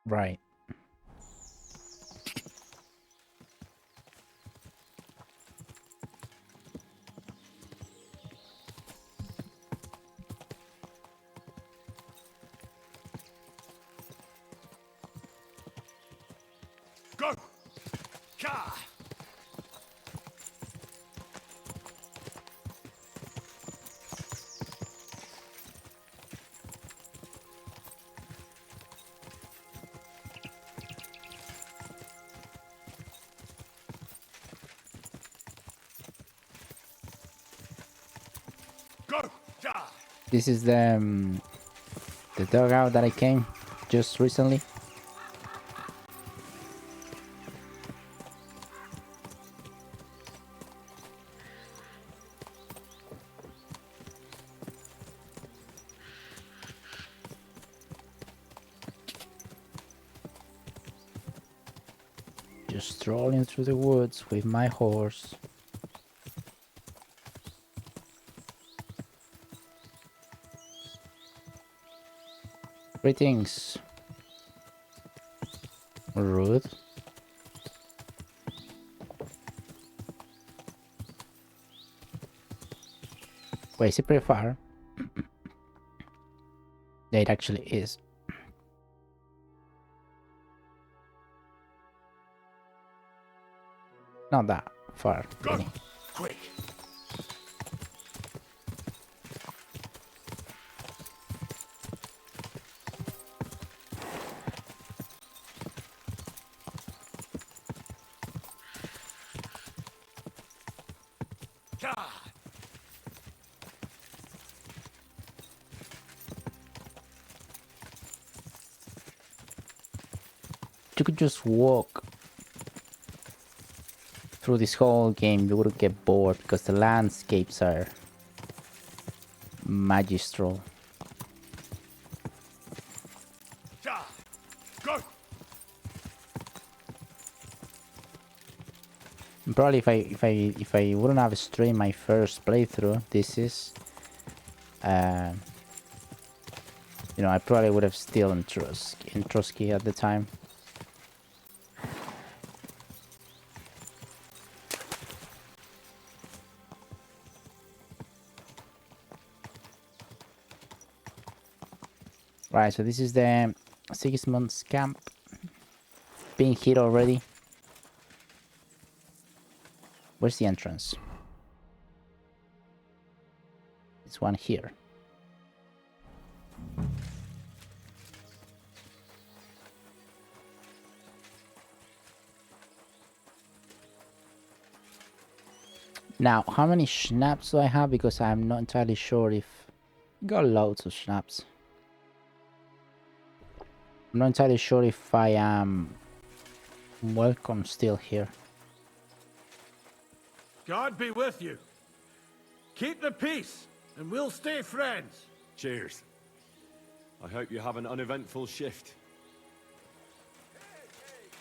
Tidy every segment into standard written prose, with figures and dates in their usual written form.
Right. Go! Ka! Go! Ka! This is the dugout that I came just recently. Just strolling through the woods with my horse. Greetings. Rude. Wait, is it pretty far? Yeah, it actually is. Not that far, Go! really. Quick! Ka! You could just walk through this whole game. You wouldn't get bored because the landscapes are magistral. Ka! Go! And probably if I wouldn't have streamed my first playthrough, this is, you know, I probably would have still in Trotsky at the time. Right, so this is the 6 months camp. Being hit already. Where's the entrance? It's one here. Now, how many schnapps do I have? Because I'm not entirely sure if... Got loads of schnapps. I'm not entirely sure if I am welcome still here. God be with you. Keep the peace, and we'll stay friends. Cheers. I hope you have an uneventful shift.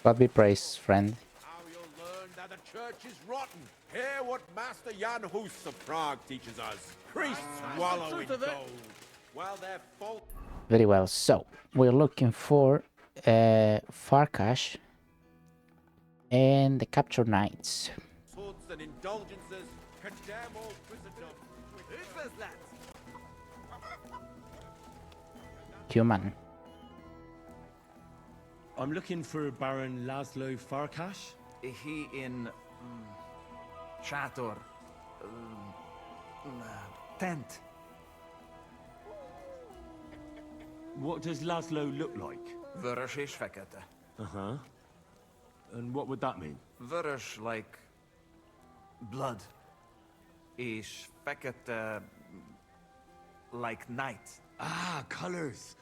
God be praised, friend. Now you'll learn that the church is rotten. Hear what Master Jan Hus of Prague teaches us. Priests wallow in truth of it. gold. While their fault... Very well, so we're looking for Farkash and the Captured Knights. Swords and indulgences condemn all Christendom. Human. I'm looking for Baron Laszlo Farkash. He in Chator tent. What does Laszlo look like? Vörös és fekete. Uh-huh. And what would that mean? Vörös like blood. És fekete like night. Ah, colors.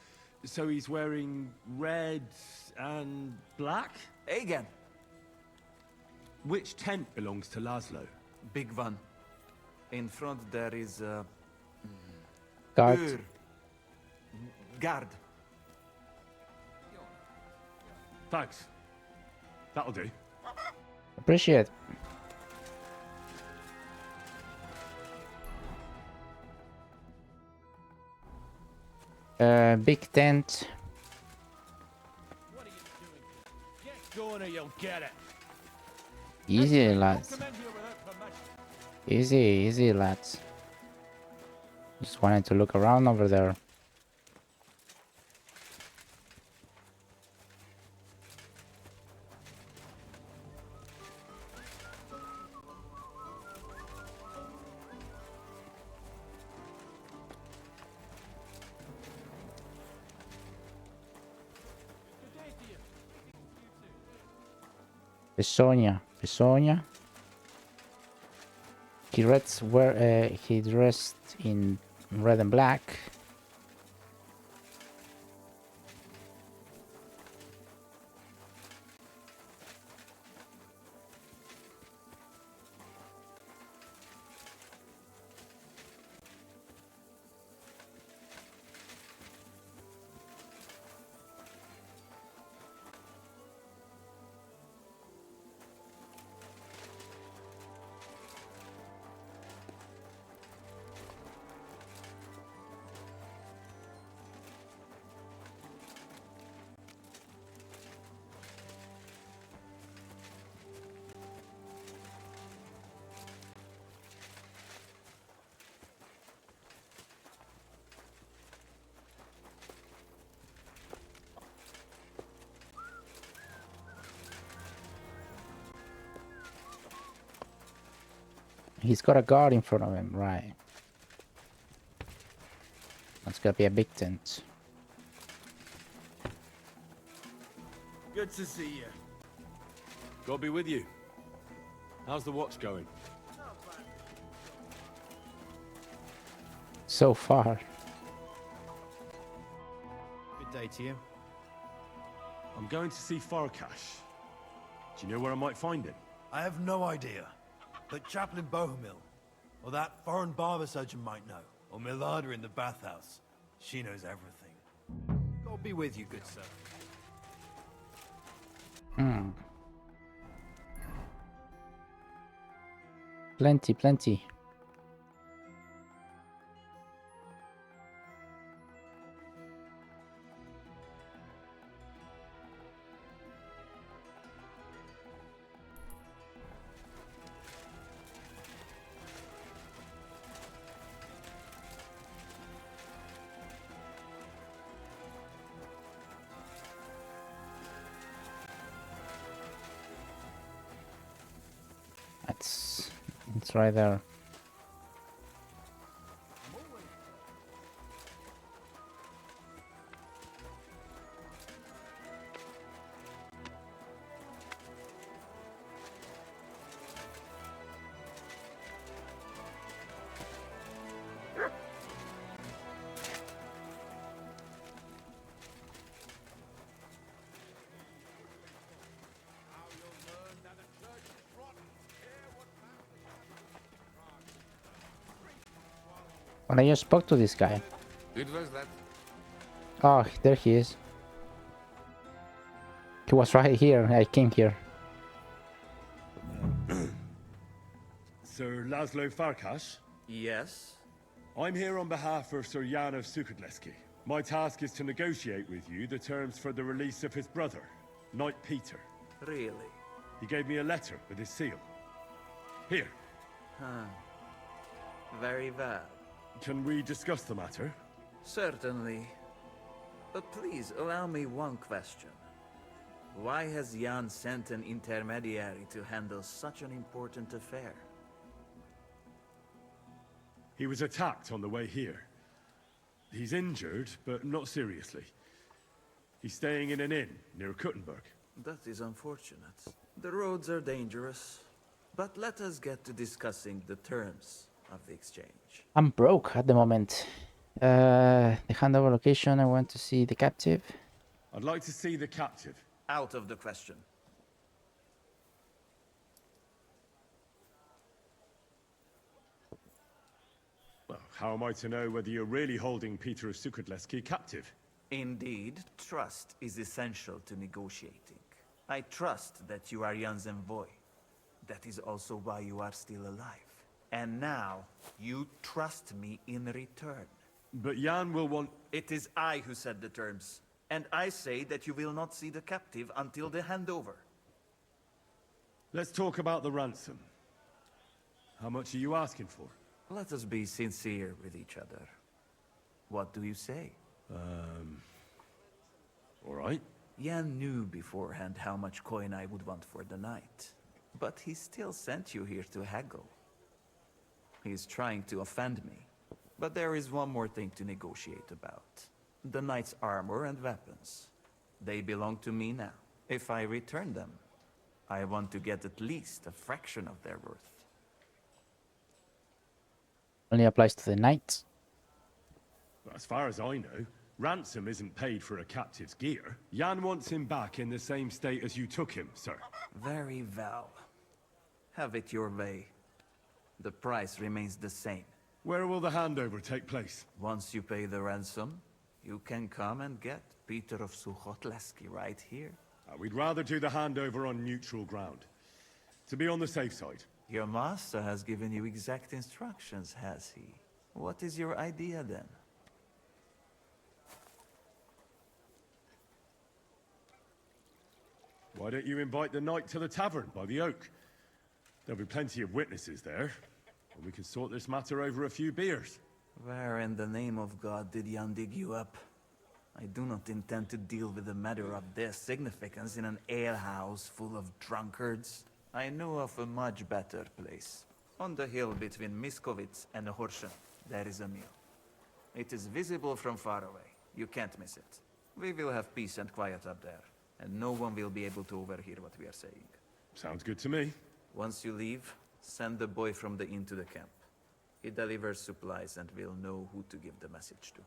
So he's wearing red and black? Igen, Which tent belongs to Laszlo? big one. In front there is a Guard. guard. Thanks. That'll do. Appreciate. Big tent. going or you'll get it. Easy, lads. Come in here without permission. Easy, easy, lads. Just wanted to look around over there. Besonia. He dressed in red and black. He's got a guard in front of him, right? That's gonna be a big tent. Good to see you. God be with you. How's the watch going? So far. Good day to you. I'm going to see Farkash. Do you know where I might find him? I have no idea. But Chaplain Bohemil, or that foreign barber surgeon might know, or Milada in the bathhouse. She knows everything. God be with you, good sir. Plenty. It's right there. When I just spoke to this guy. It was that. Oh, there he is. He was right here. I came here. Sir Laszlo Farkash? Yes? I'm here on behalf of Sir Jan of Sukadleski. My task is to negotiate with you the terms for the release of his brother, Knight Peter. Really? He gave me a letter with his seal. Here. Huh. Very well. Can we discuss the matter? Certainly. But please, allow me one question. Why has Jan sent an intermediary to handle such an important affair? He was attacked on the way here. He's injured, but not seriously. He's staying in an inn near Kuttenberg. That is unfortunate. The roads are dangerous. But let us get to discussing the terms of the exchange. I'm broke at the moment. The handover location, I want to see the captive. I'd like to see the captive. Out of the question. Well, how am I to know whether you're really holding Peter of Sukadleski captive? Indeed, trust is essential to negotiating. I trust that you are Jan's envoy. That is also why you are still alive. And now, you trust me in return. But Jan will want... It is I who set the terms. And I say that you will not see the captive until the handover. Let's talk about the ransom. How much are you asking for? Let us be sincere with each other. What do you say? All right. Jan knew beforehand how much coin I would want for the night. But he still sent you here to haggle. He is trying to offend me. But there is one more thing to negotiate about. The knight's armor and weapons. They belong to me now. If I return them, I want to get at least a fraction of their worth. Only applies to the knights. Well, as far as I know, ransom isn't paid for a captive's gear. Jan wants him back in the same state as you took him, sir. Very well. Have it your way. The price remains the same. Where will the handover take place? Once you pay the ransom, you can come and get Peter of Suchotleski right here. We'd rather do the handover on neutral ground. To be on the safe side. Your master has given you exact instructions, has he? What is your idea then? Why don't you invite the knight to the tavern by the oak? There'll be plenty of witnesses there, and we can sort this matter over a few beers. Where in the name of God did Jan dig you up? I do not intend to deal with a matter of this significance in an alehouse full of drunkards. I know of a much better place. On the hill between Miskovitz and Horsen, there is a mill. It is visible from far away. You can't miss it. We will have peace and quiet up there, and no one will be able to overhear what we are saying. Sounds good to me. Once you leave, send the boy from the inn to the camp. He delivers supplies and will know who to give the message to.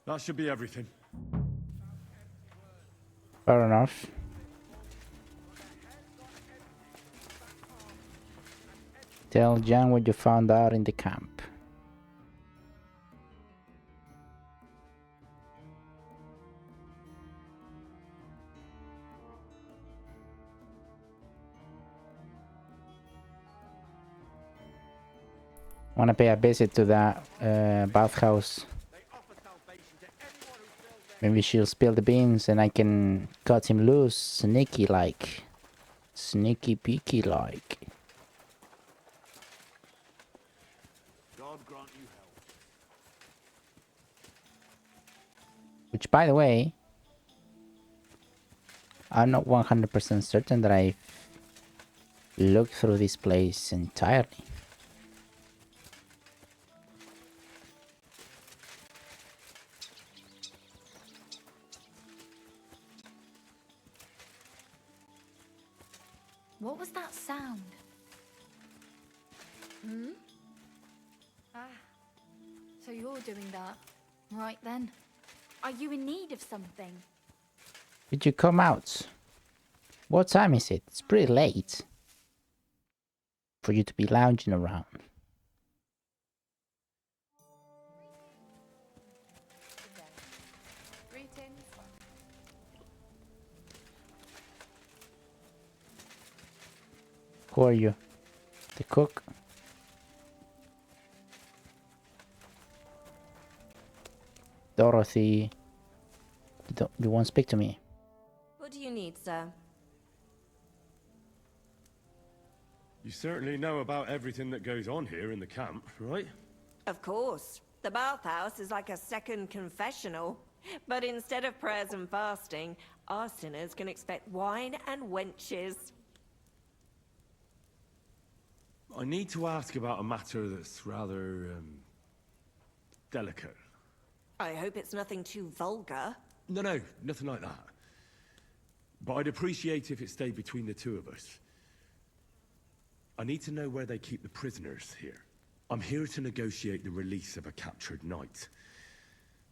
That should be everything. Fair enough. Tell Jan what you found out in the camp. Want to pay a visit to that bathhouse. Maybe she'll spill the beans and I can cut him loose, sneaky like. Sneaky peeky like. God grant you help. Which, by the way, I'm not 100% certain that I've looked through this place entirely. What was that sound? So you're doing that. Right then. Are you in need of something? Did you come out? What time is it? It's pretty late for you to be lounging around. Who are you? The cook? Dorothy, you won't speak to me. What do you need, sir? You certainly know about everything that goes on here in the camp, right? Of course. The bathhouse is like a second confessional. But instead of prayers and fasting, our sinners can expect wine and wenches. I need to ask about a matter that's rather, delicate. I hope it's nothing too vulgar. No, nothing like that. But I'd appreciate if it stayed between the two of us. I need to know where they keep the prisoners here. I'm here to negotiate the release of a captured knight.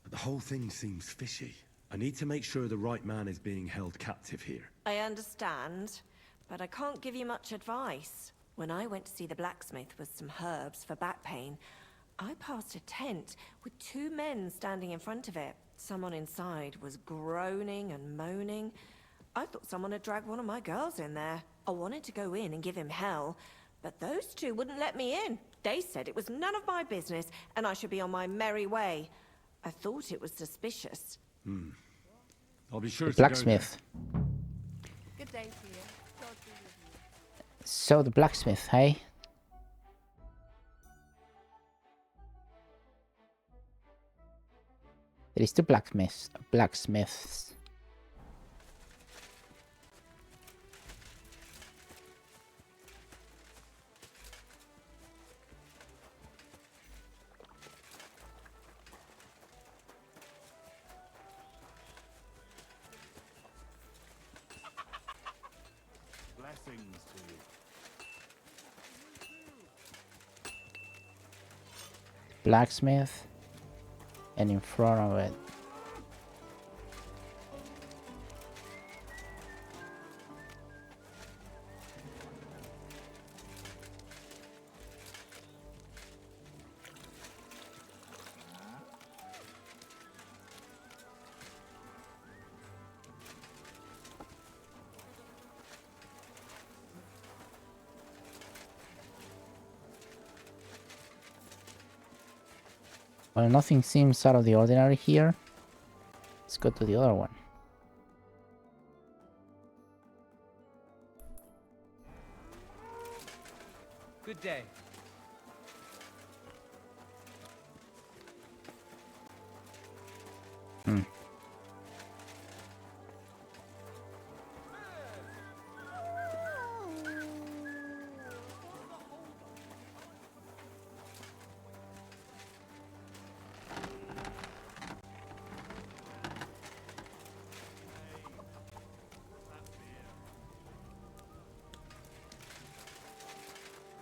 But the whole thing seems fishy. I need to make sure the right man is being held captive here. I understand, but I can't give you much advice. When I went to see the blacksmith with some herbs for back pain, I passed a tent with two men standing in front of it. Someone inside was groaning and moaning. I thought someone had dragged one of my girls in there. I wanted to go in and give him hell, but those two wouldn't let me in. They said it was none of my business and I should be on my merry way. I thought it was suspicious. I'll be sure The to go blacksmith. Good day to you. God be with you. So the blacksmith, hey? There is two blacksmiths. Blessings to you. Blacksmith, and in front of it. Well, nothing seems out of the ordinary here. Let's go to the other one. Good day.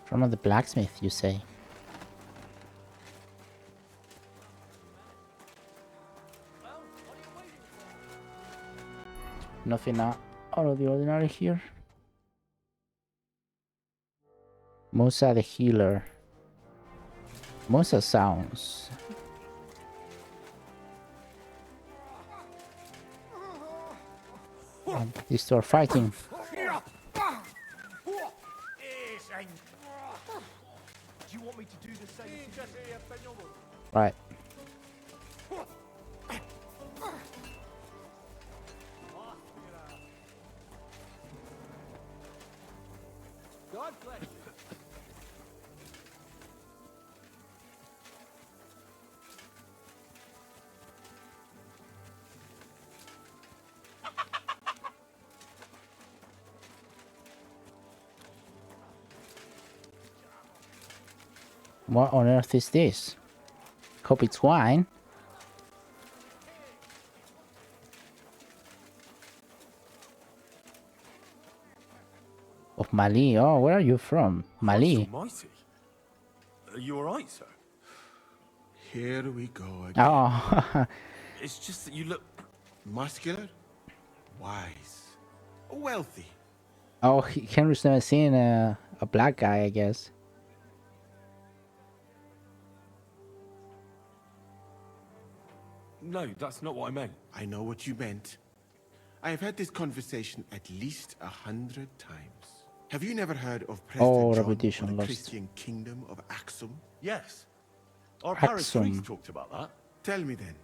From the blacksmith, you say? Nothing out of the ordinary here. MUSA the healer. MUSA sounds. These two are fighting. Do you want me to do the same? Right. God bless you. What on earth is this? Hope it's wine. Of Mali. Oh, where are you from? Mali. Almighty. Are you alright, sir? Here we go again. Oh. It's just that you look Muscular, wise, wealthy. Oh, Henry's never seen a black guy, I guess. No, that's not what I meant. I know what you meant. I have had this conversation at least 100 times. Have you never heard of President John repetition or the lost. Christian kingdom of Axum? Yes. Our parish Axum. priest talked about that. Tell me then,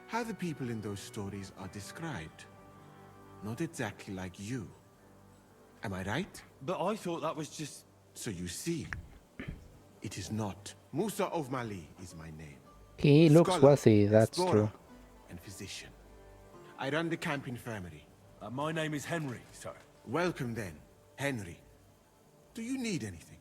how the people in those stories are described. Not exactly like you. Am I right? But I thought that was just... So you see, it is not. Musa of Mali is my name. He looks Scholar, wealthy, that's explorer, true. and physician. I run the camp infirmary. my name is Henry, sir. Welcome then, Henry. Do you need anything?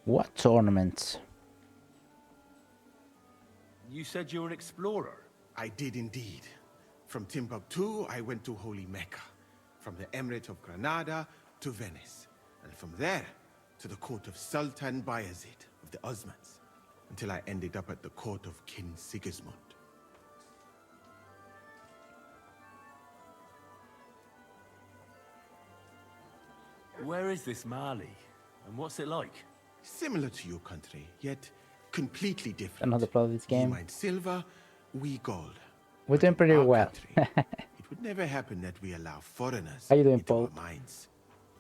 What tournament? You said you're an explorer. I did indeed. From Timbuktu, I went to Holy Mecca. From the Emirate of Granada to Venice. And from there to the court of Sultan Bayezid of the Osmans. Until I ended up at the court of King Sigismund. Where is this Mali? And what's it like? Similar to your country, yet completely different. Another play of this You game. mine silver, we gold. We're doing pretty Our well. country, it would never happen that we allow foreigners How you doing, into Paul? our mines.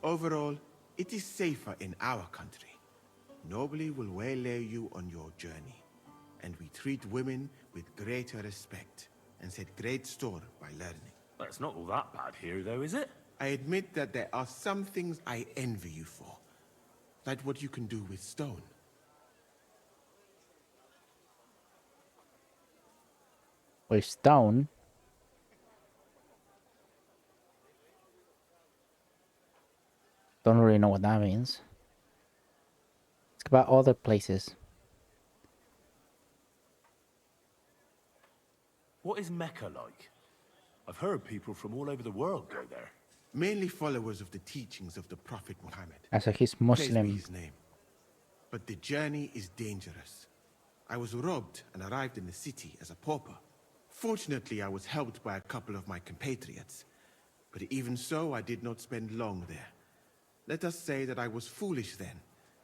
Overall, it is safer in our country. nobly will waylay you on your journey, and we treat women with greater respect and set great store by learning. Well, it's not all that bad here, though, is it? I admit that there are some things I envy you for, like what you can do with stone. With stone? Don't really know what that means. It's about other places. What is Mecca like? I've heard people from all over the world go there. Mainly followers of the teachings of the Prophet Muhammad. Also, he's Praise be Muslim. his name. But the journey is dangerous. I was robbed and arrived in the city as a pauper. Fortunately, I was helped by a couple of my compatriots. But even so, I did not spend long there. Let us say that I was foolish then,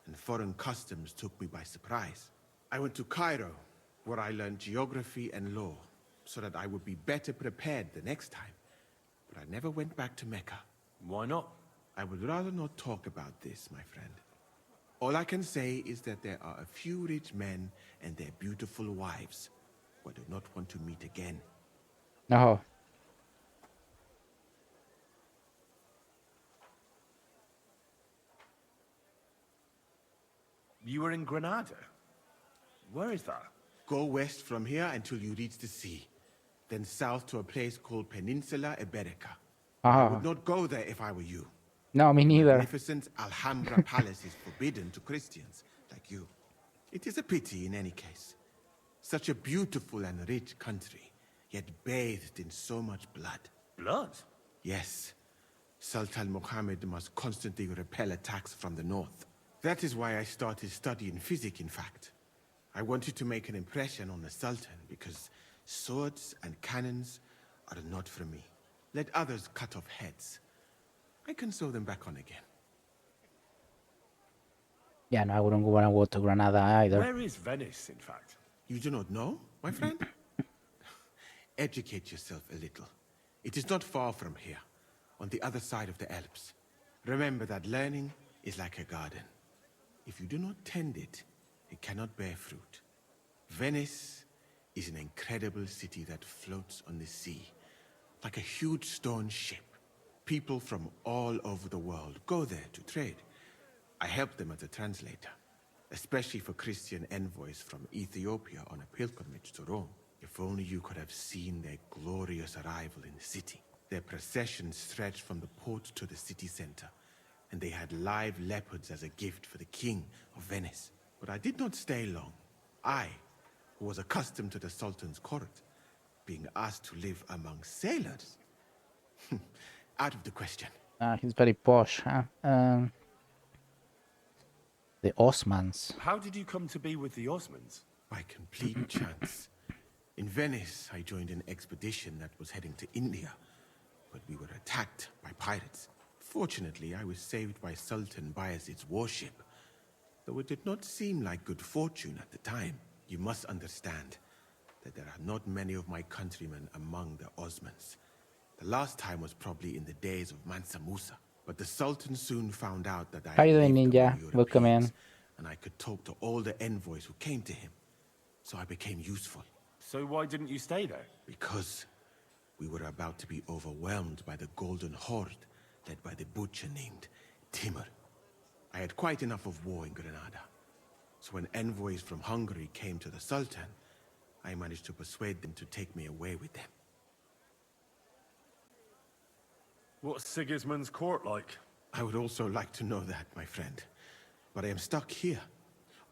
and foreign customs took me by surprise. I went to Cairo, where I learned geography and law, so that I would be better prepared the next time. But I never went back to Mecca. Why not? I would rather not talk about this, my friend. All I can say is that there are a few rich men and their beautiful wives who I do not want to meet again. No. You were in Granada? Where is that? Go west from here until you reach the sea. Then south to a place called Peninsula Iberica. I would not go there if I were you. No, me neither. The magnificent Alhambra Palace is forbidden to Christians like you. It is a pity in any case. Such a beautiful and rich country, yet bathed in so much blood. Blood? Yes. Sultan Mohammed must constantly repel attacks from the north. That is why I started studying physics, in fact. I wanted to make an impression on the Sultan because swords and cannons are not for me. Let others cut off heads. I can sew them back on again. Yeah, no, I wouldn't want to go to Granada either. Where is Venice, in fact? You do not know, my friend? Educate yourself a little. It is not far from here, on the other side of the Alps. Remember that learning is like a garden. If you do not tend it, it cannot bear fruit. Venice is an incredible city that floats on the sea, like a huge stone ship. People from all over the world go there to trade. I help them as a translator, especially for Christian envoys from Ethiopia on a pilgrimage to Rome. If only you could have seen their glorious arrival in the city. Their procession stretched from the port to the city center, and they had live leopards as a gift for the king of Venice. But I did not stay long. I, who was accustomed to the Sultan's court, being asked to live among sailors, out of the question. He's very posh, huh? The Osmans. How did you come to be with the Osmans? By complete chance. In Venice, I joined an expedition that was heading to India, but we were attacked by pirates. Fortunately, I was saved by Sultan Bayezid's warship, though it did not seem like good fortune at the time. You must understand that there are not many of my countrymen among the Osmans. The last time was probably in the days of MUSA, but the Sultan soon found out that I How you doing, lived Ninja? among Welcome in. Europeans, and I could talk to all the envoys who came to him, so I became useful. So why didn't you stay there? Because we were about to be overwhelmed by the Golden Horde, led by the butcher named Timur. I had quite enough of war in Granada, so when envoys from Hungary came to the Sultan, I managed to persuade them to take me away with them. What's Sigismund's court like? I would also like to know that, my friend. But I am stuck here.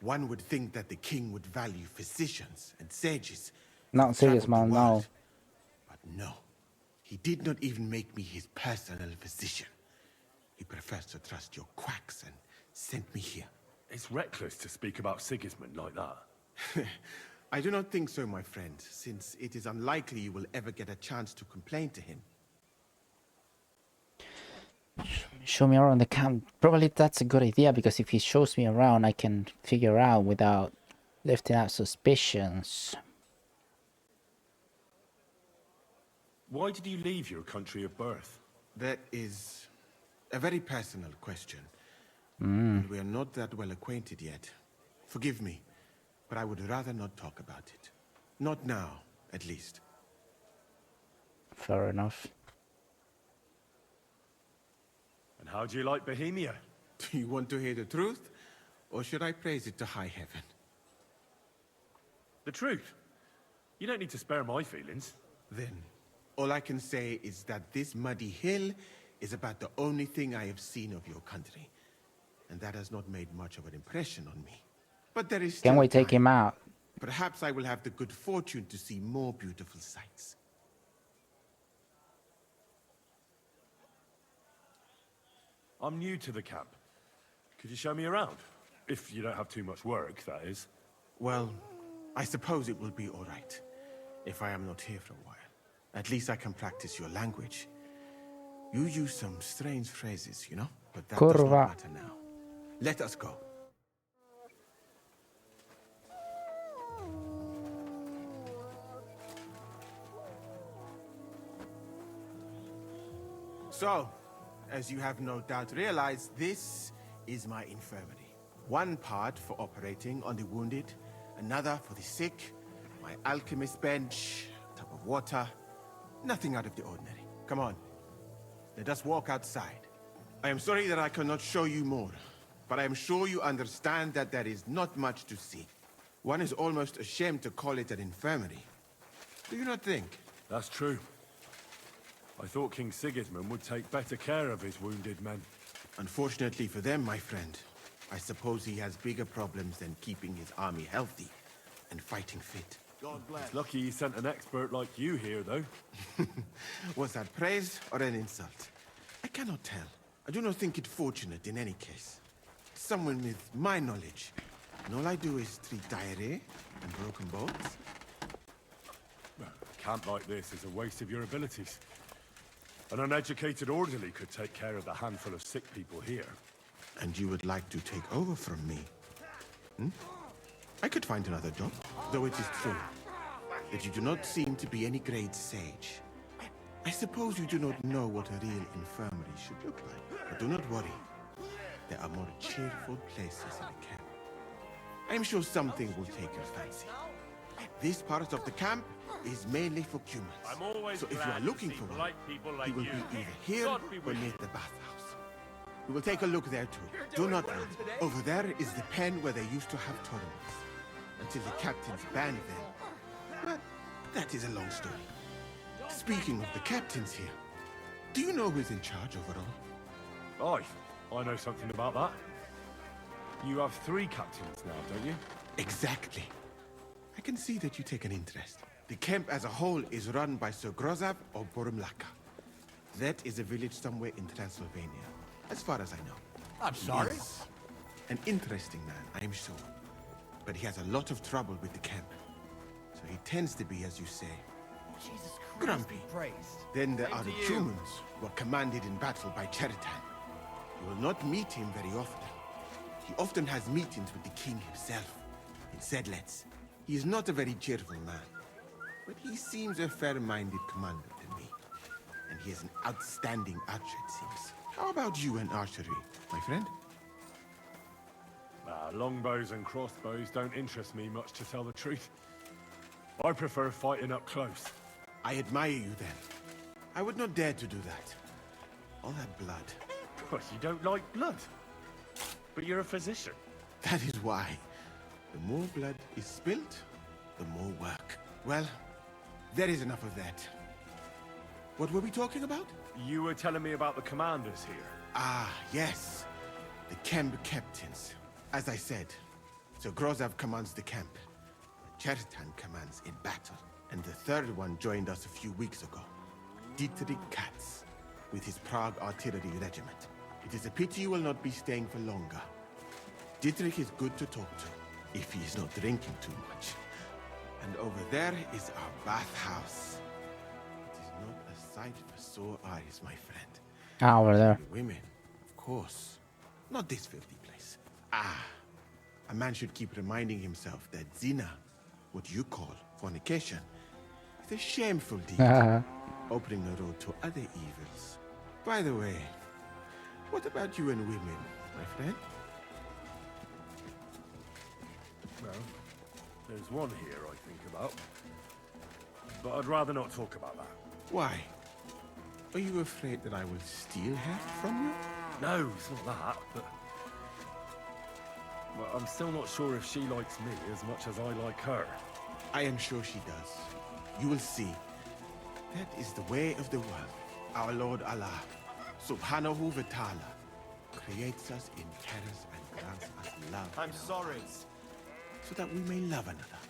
One would think that the king would value physicians and sages. Not Sigismund, no. But no. He did not even make me his personal physician. He prefers to trust your quacks and sent me here. It's reckless to speak about Sigismund like that. I do not think so, my friend, since it is unlikely you will ever get a chance to complain to him. Show me around the camp. Probably that's a good idea, because if he shows me around, I can figure out without lifting out suspicions. Why did you leave your country of birth? That is a very personal question. And we are not that well acquainted yet. Forgive me, but I would rather not talk about it. Not now, at least. Fair enough. And how do you like Bohemia? Do you want to hear the truth? Or should I praise it to high heaven? The truth. You don't need to spare my feelings. Then, all I can say is that this muddy hill is about the only thing I have seen of your country. And that has not made much of an impression on me. But there is still Can we take time. him out? Perhaps I will have the good fortune to see more beautiful sights. I'm new to the camp. Could you show me around? If you don't have too much work, that is. Well, I suppose it will be all right. If I am not here for a while. At least I can practice your language. You use some strange phrases, you know? But that does not matter now. Let us go. So, as you have no doubt realized, this is my infirmary. One part for operating on the wounded, another for the sick, my alchemist bench, tub of water, nothing out of the ordinary. Come on, let us walk outside. I am sorry that I cannot show you more, but I am sure you understand that there is not much to see. One is almost ashamed to call it an infirmary. Do you not think? That's true. I thought King Sigismund would take better care of his wounded men. Unfortunately for them, my friend, I suppose he has bigger problems than keeping his army healthy and fighting fit. God bless. It's lucky he sent an expert like you here, though. Was that praise or an insult? I cannot tell. I do not think it fortunate in any case. Someone with my knowledge, and all I do is treat diarrhea and broken bones. A camp like this is a waste of your abilities. An uneducated orderly could take care of the handful of sick people here. And you would like to take over from me? I could find another job, though it is true that you do not seem to be any great sage. I suppose you do not know what a real infirmary should look like. But do not worry. There are more cheerful places in the camp. I am sure something will take your fancy. This part of the camp is mainly for humans. So if you are looking for one, he will be either here or near the bathhouse. We will take a look there too. Do not run. Over there is the pen where they used to have tournaments. Until the captains banned them. But that is a long story. Speaking of the captains here, do you know who's in charge overall? Aye, I know something about that. You have 3 captains now, don't you? Exactly. I can see that you take an interest. The camp as a whole is run by Sir Grozav of Borumlaka. That is a village somewhere in Transylvania, as far as I know. I'm sorry? Yes. An interesting man, I am sure. But he has a lot of trouble with the camp. So he tends to be, as you say, Jesus Christ, grumpy. be praised. Then there Same are the to you. humans, who are commanded in battle by Cheritan. You will not meet him very often. He often has meetings with the king himself, in Sedlets. He is not a very cheerful man, but he seems a fair-minded commander to me. And he is an outstanding archer, it seems. How about you and archery, my friend? Longbows and crossbows don't interest me much, to tell the truth. I prefer fighting up close. I admire you then. I would not dare to do that. All that blood. But you don't like blood. But you're a physician. That is why. The more blood is spilt, the more work. Well, there is enough of that. What were we talking about? You were telling me about the commanders here. Ah, yes. The camp captains. As I said, Sir Grozav commands the camp. Cheritan commands in battle. And the third one joined us a few weeks ago. Dietrich Katz, with his Prague artillery regiment. It is a pity you will not be staying for longer. Dietrich is good to talk to, if he is not drinking too much. And over there is our bathhouse. It is not a sight for sore eyes, my friend. Over there. The women, of course. Not this filthy place. Ah, a man should keep reminding himself that zina, what you call fornication, is a shameful deed, opening the road to other evils. By the way, what about you and women, my friend? There's one here I think about. But I'd rather not talk about that. Why? Are you afraid that I will steal her from you? No, it's not that, but... Well, I'm still not sure if she likes me as much as I like her. I am sure she does. You will see. That is the way of the world. Our Lord Allah, Subhanahu wa Ta'ala, creates us in pairs and grants us love. I'm sorry. So that we may love another.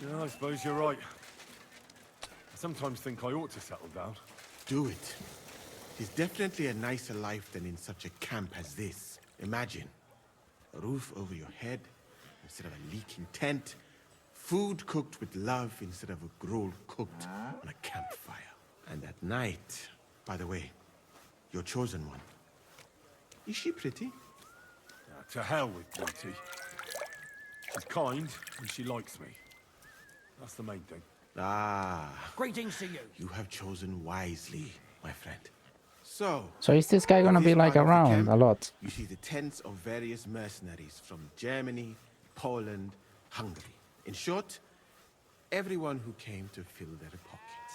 Yeah, I suppose you're right. I sometimes think I ought to settle down. Do it. It's definitely a nicer life than in such a camp as this. Imagine a roof over your head instead of a leaking tent, food cooked with love instead of a gruel cooked on a campfire. And at night, by the way, your chosen one. Is she pretty? To hell with beauty. She's kind and she likes me. That's the main thing. Ah. Greetings to you. You have chosen wisely, my friend. So is this guy gonna in be this like part of the around camp, a lot? You see the tents of various mercenaries from Germany, Poland, Hungary. In short, everyone who came to fill their pockets.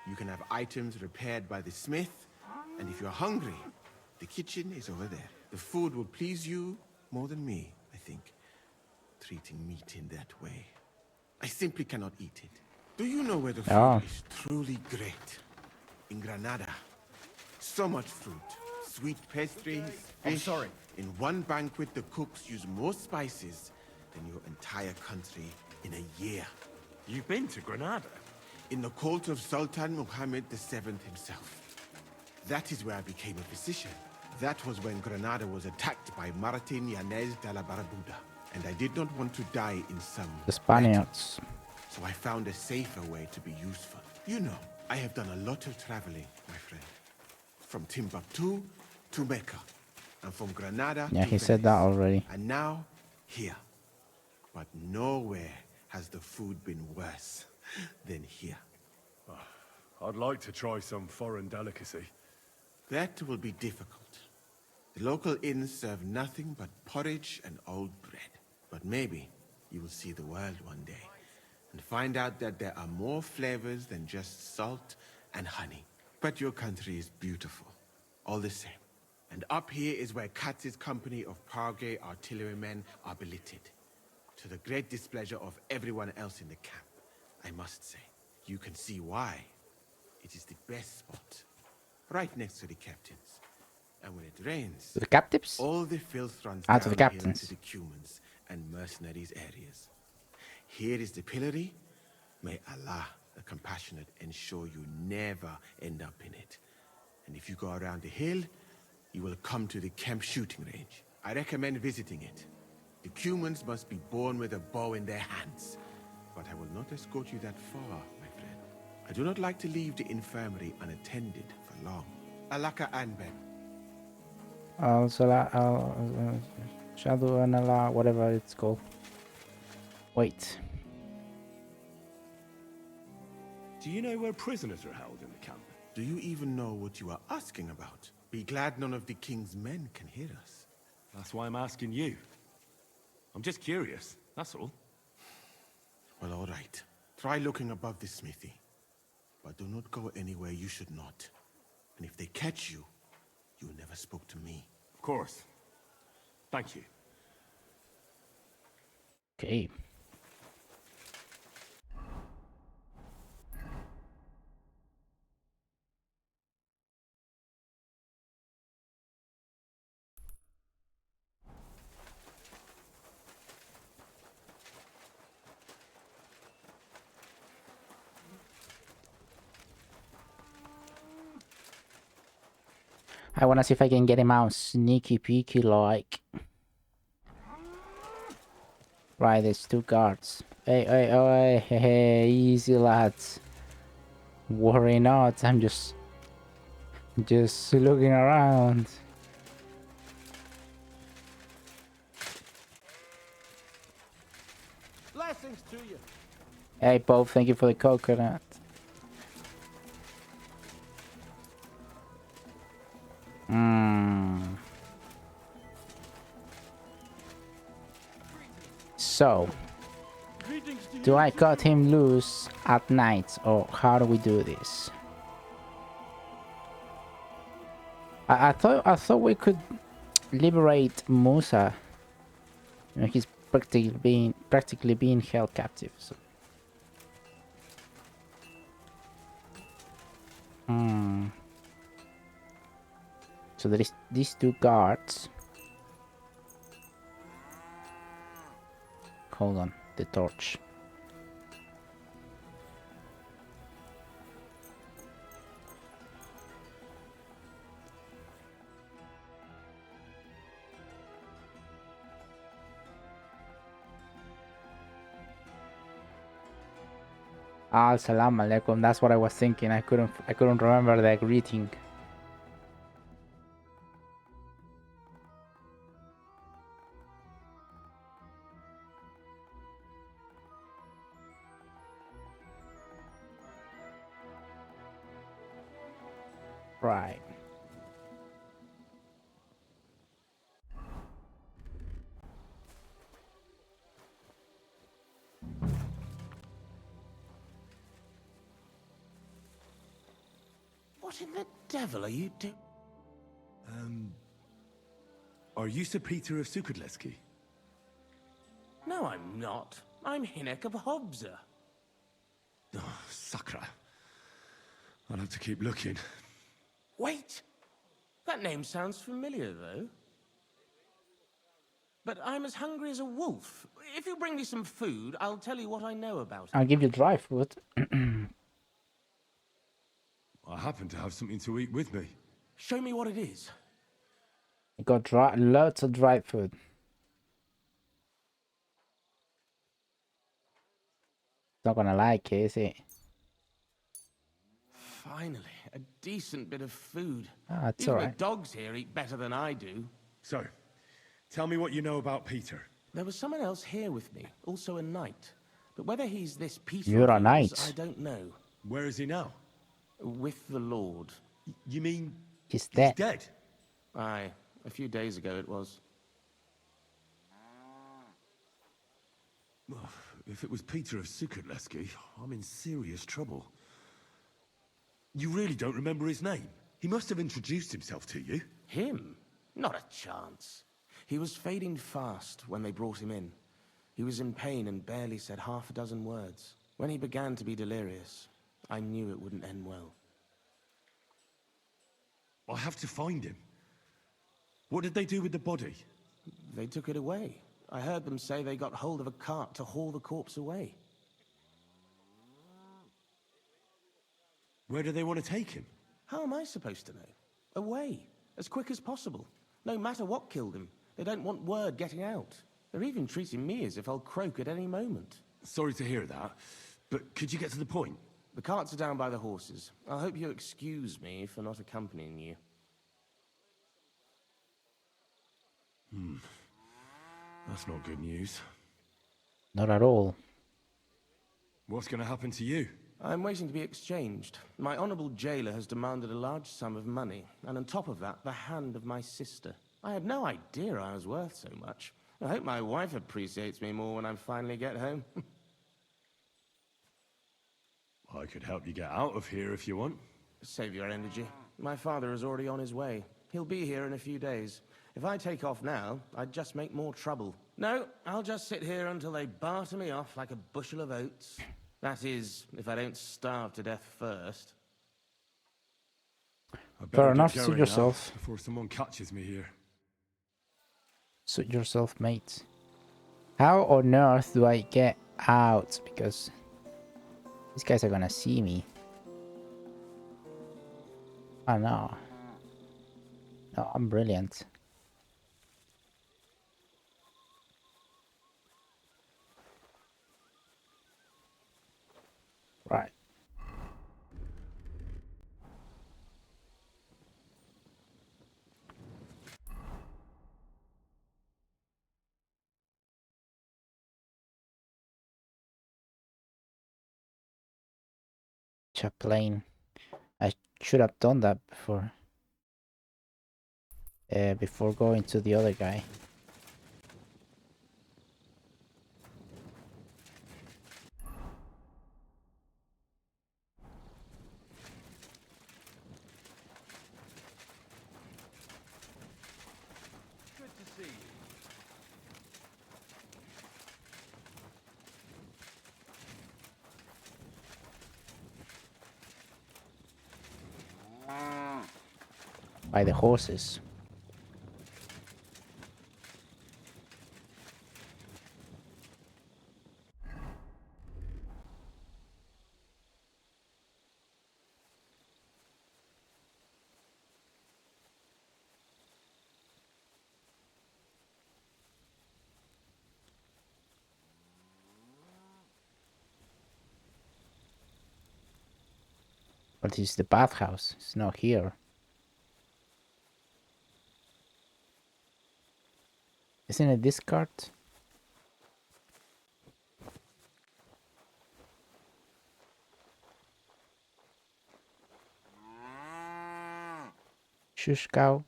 You can have items repaired by the smith, and if you're hungry, the kitchen is over there. The food will please you more than me, I think. Treating meat in that way. I simply cannot eat it. Do you know where the food is truly great? In Granada. So much fruit, sweet pastries, fish. I'm sorry. In one banquet, the cooks use more spices than your entire country in a year. You've been to Granada? In the court of Sultan Muhammad VII himself. That is where I became a physician. That was when Granada was attacked by Martin Yanez de la Barbuda. And I did not want to die in some... The Spaniards. So I found a safer way to be useful. You know, I have done a lot of traveling, my friend. From Timbuktu to Mecca. And from Granada Yeah, to he said that already. And now, here. But nowhere has the food been worse than here. I'd like to try some foreign delicacy. That will be difficult. The local inns serve nothing but porridge and old bread. But maybe you will see the world one day and find out that there are more flavors than just salt and honey. But your country is beautiful, all the same. And up here is where Katz's company of Pargay artillerymen are billeted. To the great displeasure of everyone else in the camp, I must say. You can see why. It is the best spot, right next to the captains. And when it rains, The captives? all the filth runs Ah, down to the here captains. into the Cumans and mercenaries areas. Here is the pillory. May Allah, the compassionate, ensure you never end up in it. And if you go around the hill, you will come to the camp shooting range. I recommend visiting it. The Cumans must be born with a bow in their hands. But I will not escort you that far, my friend. I do not like to leave the infirmary unattended for long. Alaka Anben. Shadow and Allah, whatever it's called. Wait. Do you know where prisoners are held in the camp? Do you even know what you are asking about? Be glad none of the king's men can hear us. That's why I'm asking you. I'm just curious, that's all. Well, all right. Try looking above the smithy. But do not go anywhere you should not. And if they catch you, you never spoke to me. Of course. Thank you. Okay. I wanna see if I can get him out sneaky peeky like. Right, there's two guards. Hey, easy lads. Worry not, I'm just looking around. Blessings to you. Hey Bob, thank you for the coconut. So, evenings do you Do I two cut him loose at night, or how do we do this? I thought we could liberate Musa. You know, he's practically being held captive. So. So there is these two guards. Hold on, the torch. Ah, salam alaikum. That's what I was thinking. I couldn't remember the greeting. Right. What in the devil are you doing? Are you Sir Peter of Sukadleski? No, I'm not. I'm Hinek of Hobza. Oh, Sakra. I'll have to keep looking. Wait! That name sounds familiar, though. But I'm as hungry as a wolf. If you bring me some food, I'll tell you what I know about it. I'll give you dry food. I happen to have something to eat with me. Show me what it is. I got lots of dry food. Not gonna like it, is it? Finally, a decent bit of food. Ah, it's Even the alright. dogs here eat better than I do. So, tell me what you know about Peter. There was someone else here with me, also a knight. But whether he's this Peter You're of a yours, knight. I don't know. Where is he now? With the Lord. You mean He's dead. he's dead? Aye, a few days ago it was. If it was Peter of Sukadleski, I'm in serious trouble. You really don't remember his name? He must have introduced himself to you. Him? Not a chance. He was fading fast when they brought him in. He was in pain and barely said half a dozen words. When he began to be delirious, I knew it wouldn't end well. I have to find him. What did they do with the body? They took it away. I heard them say they got hold of a cart to haul the corpse away. Where do they want to take him? How am I supposed to know? Away, as quick as possible. No matter what killed him, they don't want word getting out. They're even treating me as if I'll croak at any moment. Sorry to hear that, but could you get to the point? The carts are down by the horses. I hope you'll excuse me for not accompanying you. That's not good news. Not at all. What's going to happen to you? I'm waiting to be exchanged. My honorable jailer has demanded a large sum of money, and on top of that, the hand of my sister. I had no idea I was worth so much. I hope my wife appreciates me more when I finally get home. I could help you get out of here if you want. Save your energy. My father is already on his way. He'll be here in a few days. If I take off now, I'd just make more trouble. No, I'll just sit here until they barter me off like a bushel of oats. That is, if I don't starve to death first. I better Fair get enough, going suit now yourself. before someone catches me here. Suit yourself, mate. How on earth do I get out? Because these guys are gonna see me. Oh no. No, I'm brilliant. Right. Chaplain. I should have done that before going to the other guy. by the horses. But it's the bathhouse. It's not here. Isn't it this cart? Shush cow.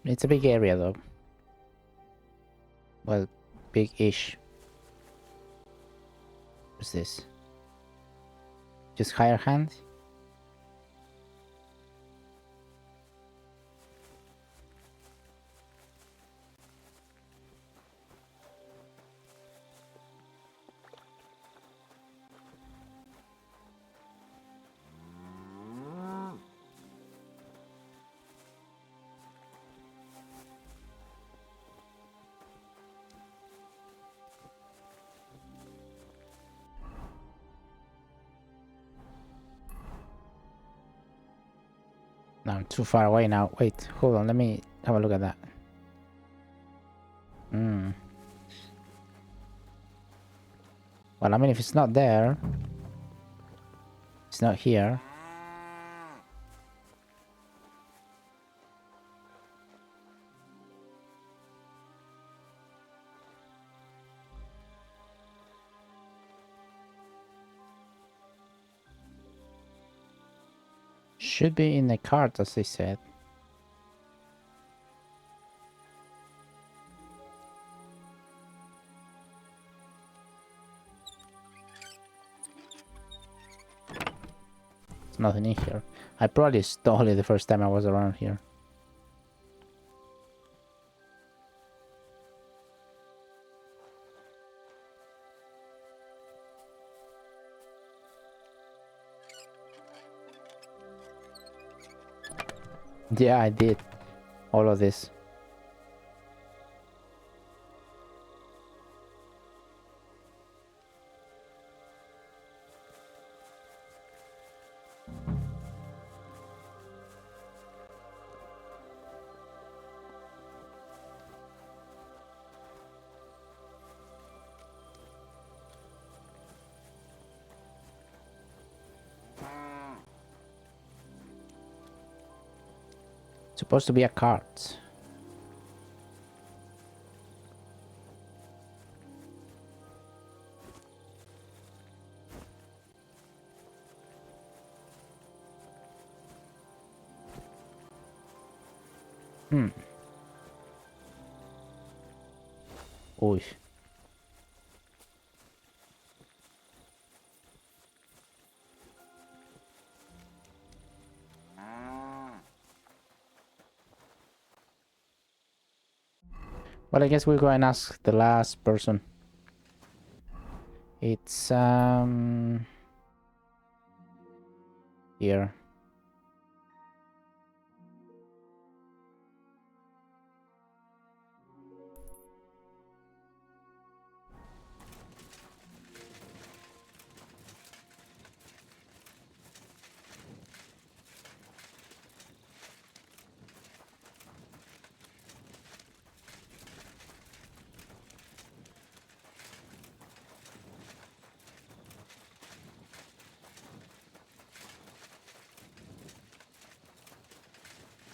It's a big area though. Well, big-ish. What's this? Just higher hand? No, I'm too far away now. Wait, hold on. Let me have a look at that. Well, I mean, if it's not there, it's not here. Should be in the cart, as they said. There's nothing in here. I probably stole it the first time I was around here. Yeah, I did. All of this. Supposed to be a cart. Oy. Well, I guess we'll go and ask the last person. It's here.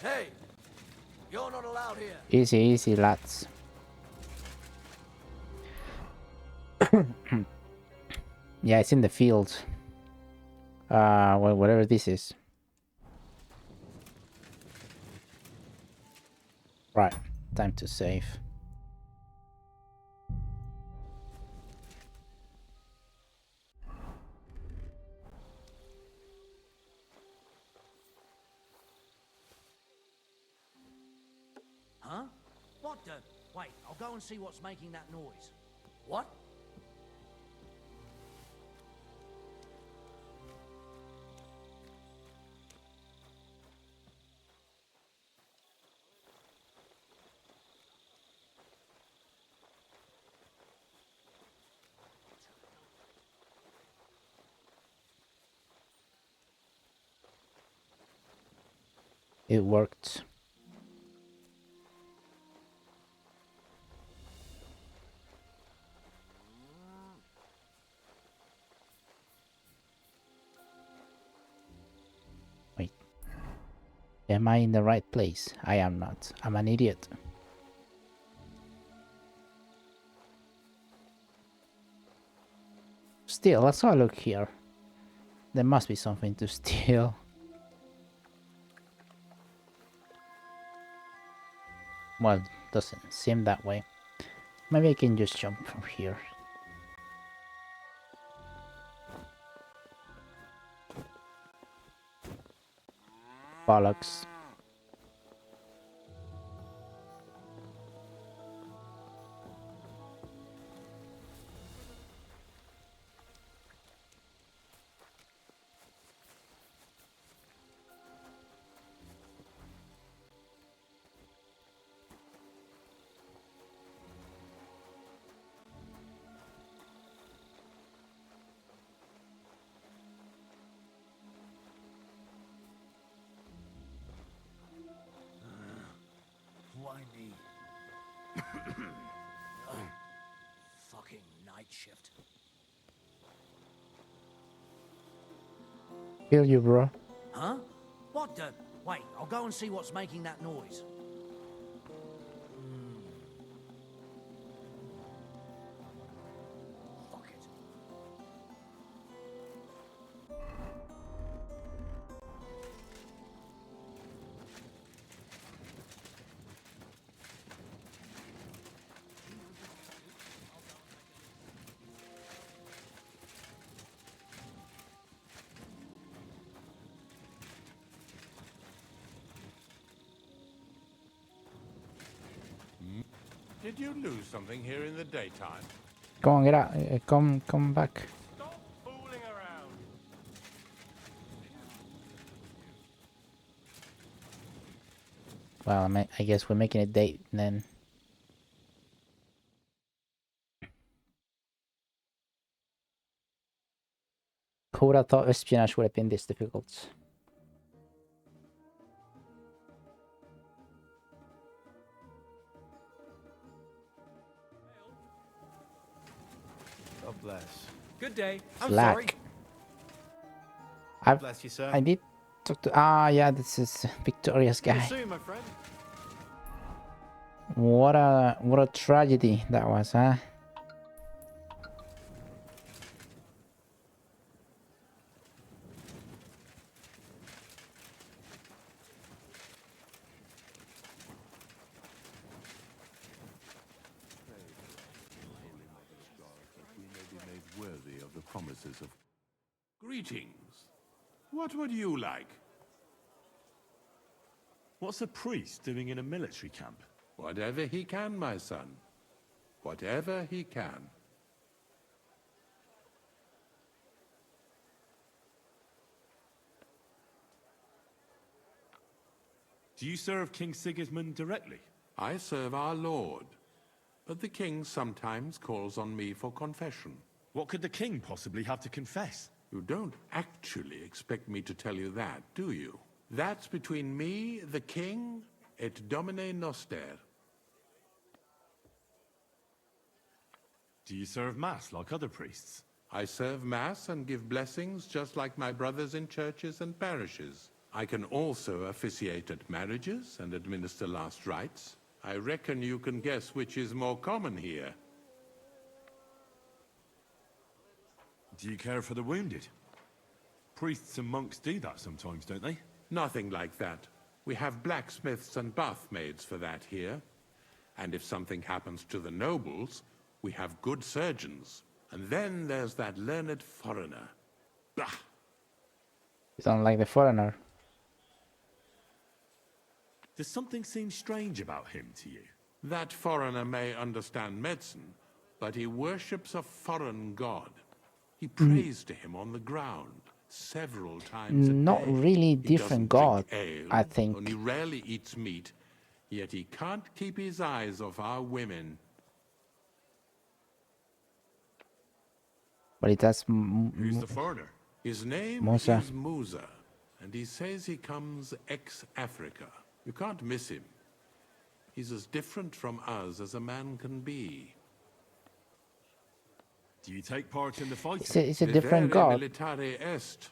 Hey, you're not allowed here. Easy, easy, lads. Yeah, it's in the field. Well, whatever this is. Right, time to save. Huh? What the? Wait, I'll go and see what's making that noise. What? It worked. Wait. Am I in the right place? I am not. I'm an idiot. Still, let's have a look here. There must be something to steal. Well, doesn't seem that way. Maybe I can just jump from here. Bollocks. Why me? Fucking night shift. Feel you, bro. Huh? What the? Wait, I'll go and see what's making that noise. Fuck it. Did you lose something here in the daytime? Come on, get out. Come back. Stop fooling around. Well, I guess we're making a date then. Who would have thought espionage would have been this difficult? God bless. Good day. I'm Slack. sorry. Bless you, sir. I did talk to. Yeah, this is Victoria's See you guy. soon, my friend. What a tragedy that was, huh? Worthy of the promises of... Greetings. What would you like? What's a priest doing in a military camp? Whatever he can, my son. Whatever he can. Do you serve King Sigismund directly? I serve our Lord, but the king sometimes calls on me for confession. What could the king possibly have to confess? You don't actually expect me to tell you that, do you? That's between me, the king, et Domine Noster. Do you serve mass like other priests? I serve mass and give blessings just like my brothers in churches and parishes. I can also officiate at marriages and administer last rites. I reckon you can guess which is more common here. Do you care for the wounded? Priests and monks do that sometimes, don't they? Nothing like that. We have blacksmiths and bathmaids for that here. And if something happens to the nobles, we have good surgeons. And then there's that learned foreigner. Bah! You sound like the foreigner. Does something seem strange about him to you? That foreigner may understand medicine, but he worships a foreign god. He prays to him on the ground several times a day. Not really He different doesn't god, drink ale, I think. Only rarely eats meat, yet he can't keep his eyes off our women. But it does. Who's the foreigner? His name MUSA. is MUSA, and he says he comes ex-Africa. You can't miss him. He's as different from us as a man can be. Do you take part in the fight? It's a different god. Militare est,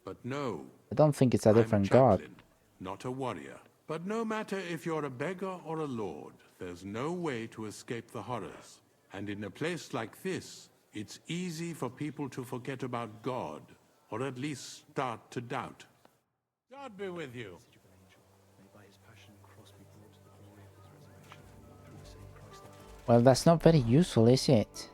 but no. I don't think it's a different god. Chaplain, not a warrior. But no matter if you're a beggar or a lord, there's no way to escape the horrors. And in a place like this, it's easy for people to forget about God, or at least start to doubt. God be with you. Well, that's not very useful, is it?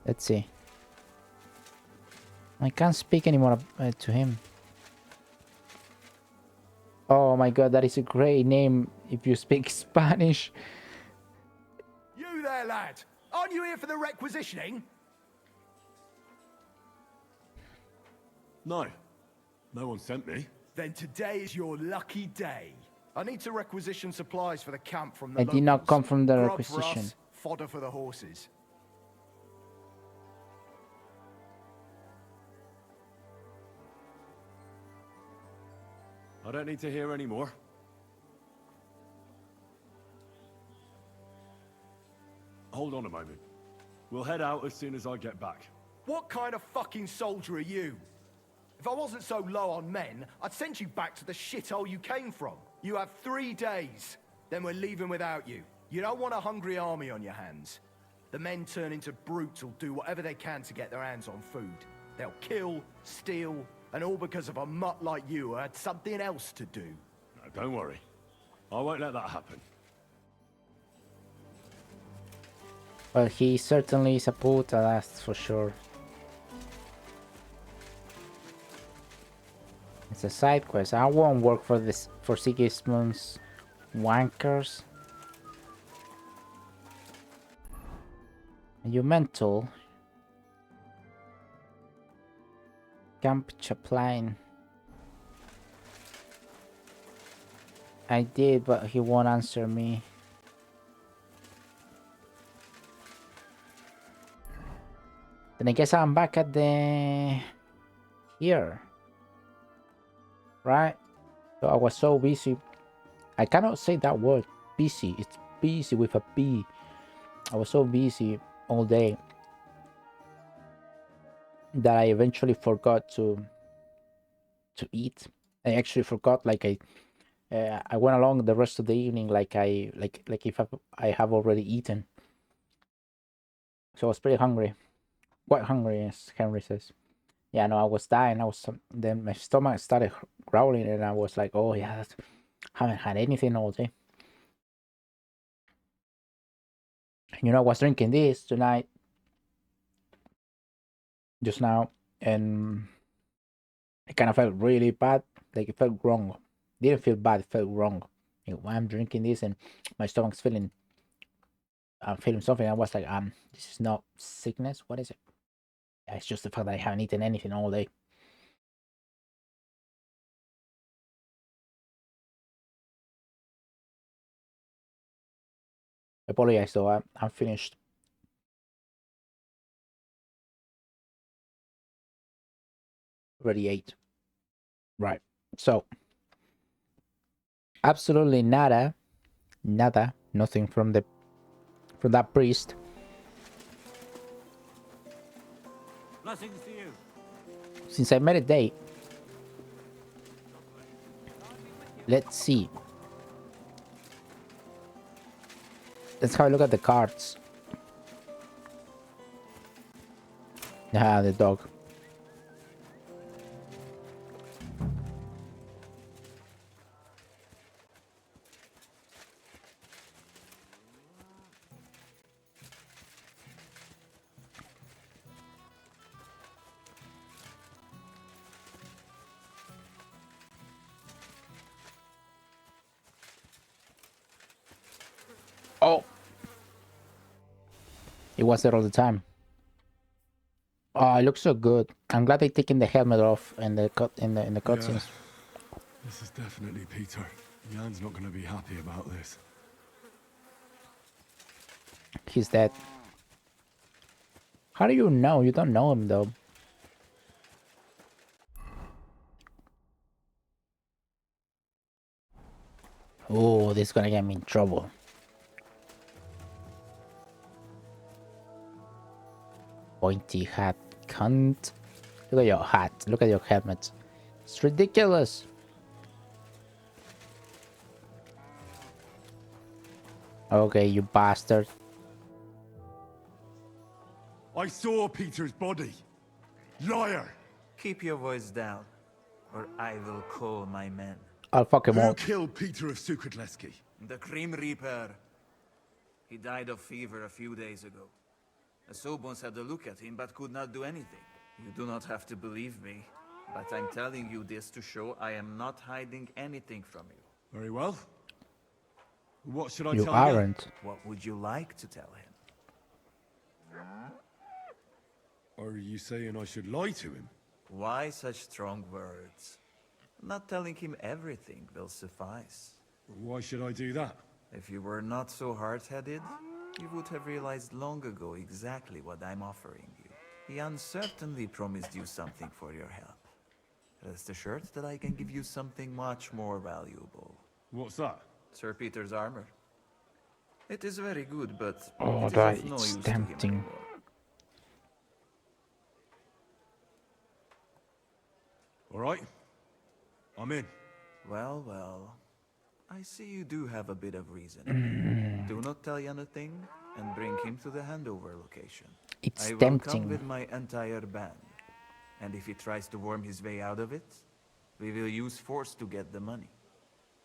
Let's see. I can't speak anymore to him. Oh my god, that is a great name if you speak Spanish. You there, lad! Aren't you here for the requisitioning? No. No one sent me. Then today is your lucky day. I need to requisition supplies for the camp from the I did not locals. come from the Grub for requisition. us, fodder for the horses. I don't need to hear any more. Hold on a moment. We'll head out as soon as I get back. What kind of fucking soldier are you? If I wasn't so low on men, I'd send you back to the shithole you came from. You have 3 days, then we're leaving without you. You don't want a hungry army on your hands. The men turn into brutes who'll do whatever they can to get their hands on food. They'll kill, steal, and all because of a mutt like you who had something else to do. No, don't worry. I won't let that happen. Well, he certainly is a puta, that's for sure. It's a side quest. I won't work for this for Sigismund's wankers. You mental. Camp Chaplain. I did, but he won't answer me. Then I guess I'm back at the here. Right? So I was so busy. I cannot say that word. Busy. It's busy with a B. I was so busy all day that I eventually forgot to eat. I actually forgot. Like I went along the rest of the evening like if I have already eaten. So I was pretty hungry, quite hungry, as Henry says. Yeah, no, I was dying. Then my stomach started growling, and I was like, "Oh yeah, I haven't had anything all day." You know, I was drinking this tonight, just now, and I kind of felt really bad. Like it felt wrong. Didn't feel bad. It felt wrong. You know, why I'm drinking this and my stomach's feeling. I'm feeling something. I was like, this is not sickness. What is it? It's just the fact that I haven't eaten anything all day. I apologize though. I'm finished. Already ate. Right. So Absolutely nada. Nada. Nothing from that priest. Blessings to you. Since I meditate, let's see. Let's have a look at the cards. Ah, the dog. Oh, it was there all the time. Oh, it looks so good. I'm glad they taken the helmet off in the cutscenes. This is definitely Peter. Jan's not going to be happy about this. He's dead. How do you know? You don't know him though. Oh, this is gonna get me in trouble. Pointy hat cunt. Look at your hat. Look at your helmet. It's ridiculous. Okay, you bastard. I saw Peter's body. Liar! Keep your voice down, or I will call my men. I'll fuck him Who up. killed Peter of Sukadleski? The Grim Reaper. He died of fever a few days ago. The Sobons had a look at him, but could not do anything. You do not have to believe me, but I'm telling you this to show I am not hiding anything from you. Very well. What should I You tell aren't. What would you like to tell him? Are you saying I should lie to him? Why such strong words? Not telling him everything will suffice. Why should I do that? If you were not so hard-headed, you would have realized long ago exactly what I'm offering you. He uncertainly promised you something for your help. Rest assured that I can give you something much more valuable. What's that? Sir Peter's armor. It is very good, but Oh, it is that of no is use to him tempting. anymore. All right. I'm in. Well, well. I see you do have a bit of reason. Do not tell Jan a thing, and bring him to the handover location. It's I will tempting. come with my entire band. And if he tries to worm his way out of it, we will use force to get the money.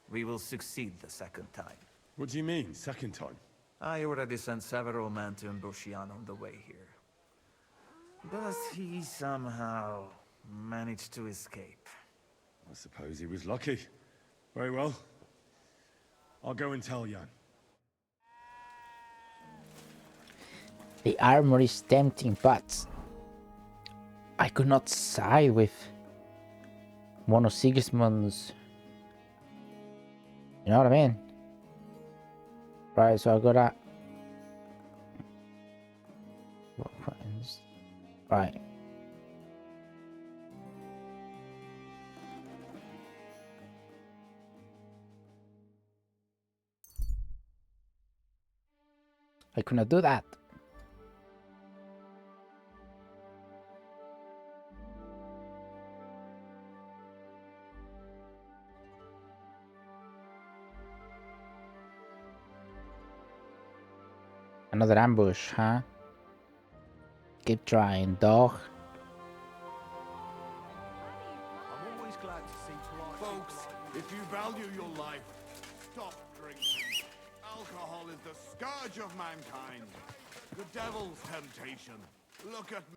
We will succeed the second time. What do you mean, second time? I already sent several men to ambush Jan on the way here. But he somehow managed to escape. I suppose he was lucky. Very well. I'll go and tell Jan. The armor is tempting, but I could not side with one of Sigismund's. You know what I mean? Right, so I gotta. Right. I could not do that. Another ambush, huh? Keep trying, dog. I'm always glad to see polite Folks, if you value your life, stop drinking. Alcohol is the scourge of mankind. The devil's temptation. Look at me.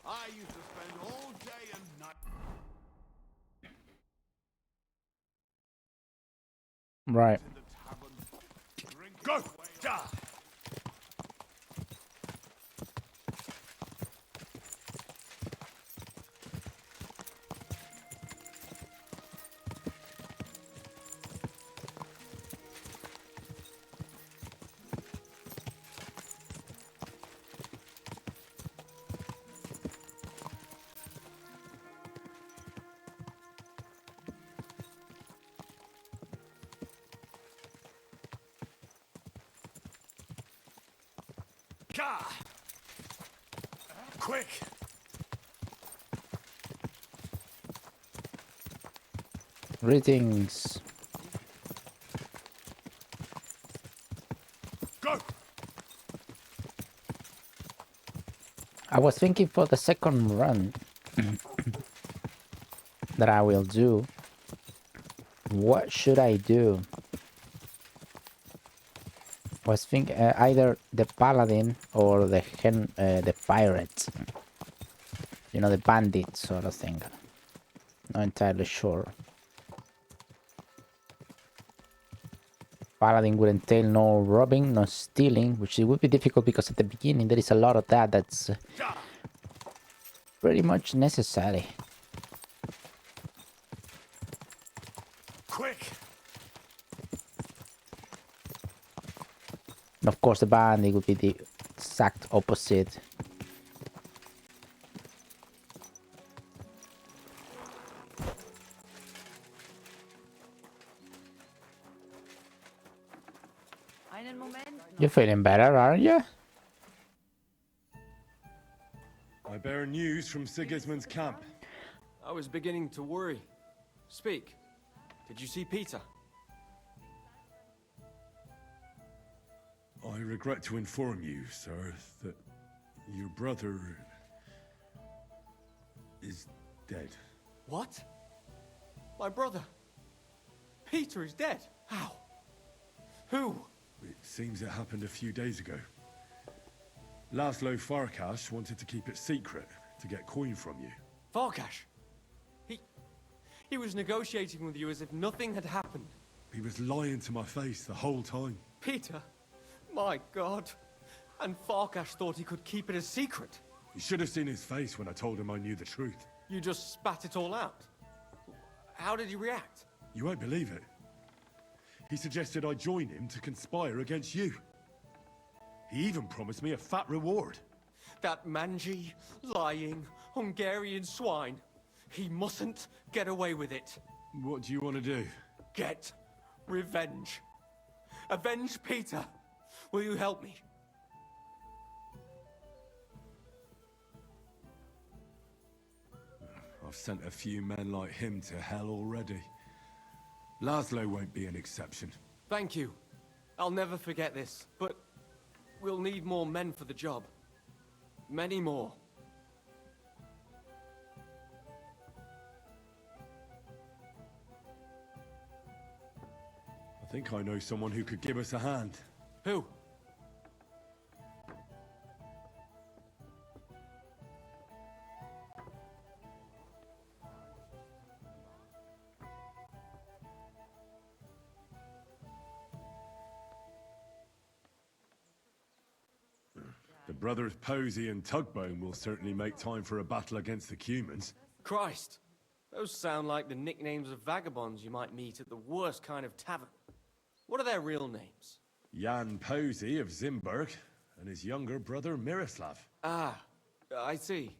I used to spend all day and night. Right. Go! Da! Ka! Quick! Greetings. Go! I was thinking for the second run that I will do. What should I do? I was thinking either the paladin or the pirate. You know, the bandit sort of thing. Not entirely sure. Paladin would entail no robbing, no stealing, which it would be difficult because at the beginning there is a lot of that that's pretty much necessary. Quick! And of course the bandit would be the exact opposite. You're feeling better, aren't you? I bear news from Sigismund's camp. I was beginning to worry. Speak. Did you see Peter? I regret to inform you, sir, that your brother is dead. What? My brother? Peter is dead? How? Who? It seems it happened a few days ago. Laszlo Farkas wanted to keep it secret to get coin from you. Farkas? He was negotiating with you as if nothing had happened. He was lying to my face the whole time. Peter? My God. And Farkas thought he could keep it a secret. You should have seen his face when I told him I knew the truth. You just spat it all out. How did he react? You won't believe it. He suggested I join him to conspire against you. He even promised me a fat reward. That mangy, lying, Hungarian swine. He mustn't get away with it. What do you want to do? Get revenge. Avenge Peter. Will you help me? I've sent a few men like him to hell already. Laszlo won't be an exception. Thank you. I'll never forget this, but we'll need more men for the job. Many more. I think I know someone who could give us a hand. Who? The brothers Posey and Tugbone will certainly make time for a battle against the Cumans. Christ. Those sound like the nicknames of vagabonds you might meet at the worst kind of tavern. What are their real names? Jan Posey of Zimberg and his younger brother Miroslav. Ah, I see.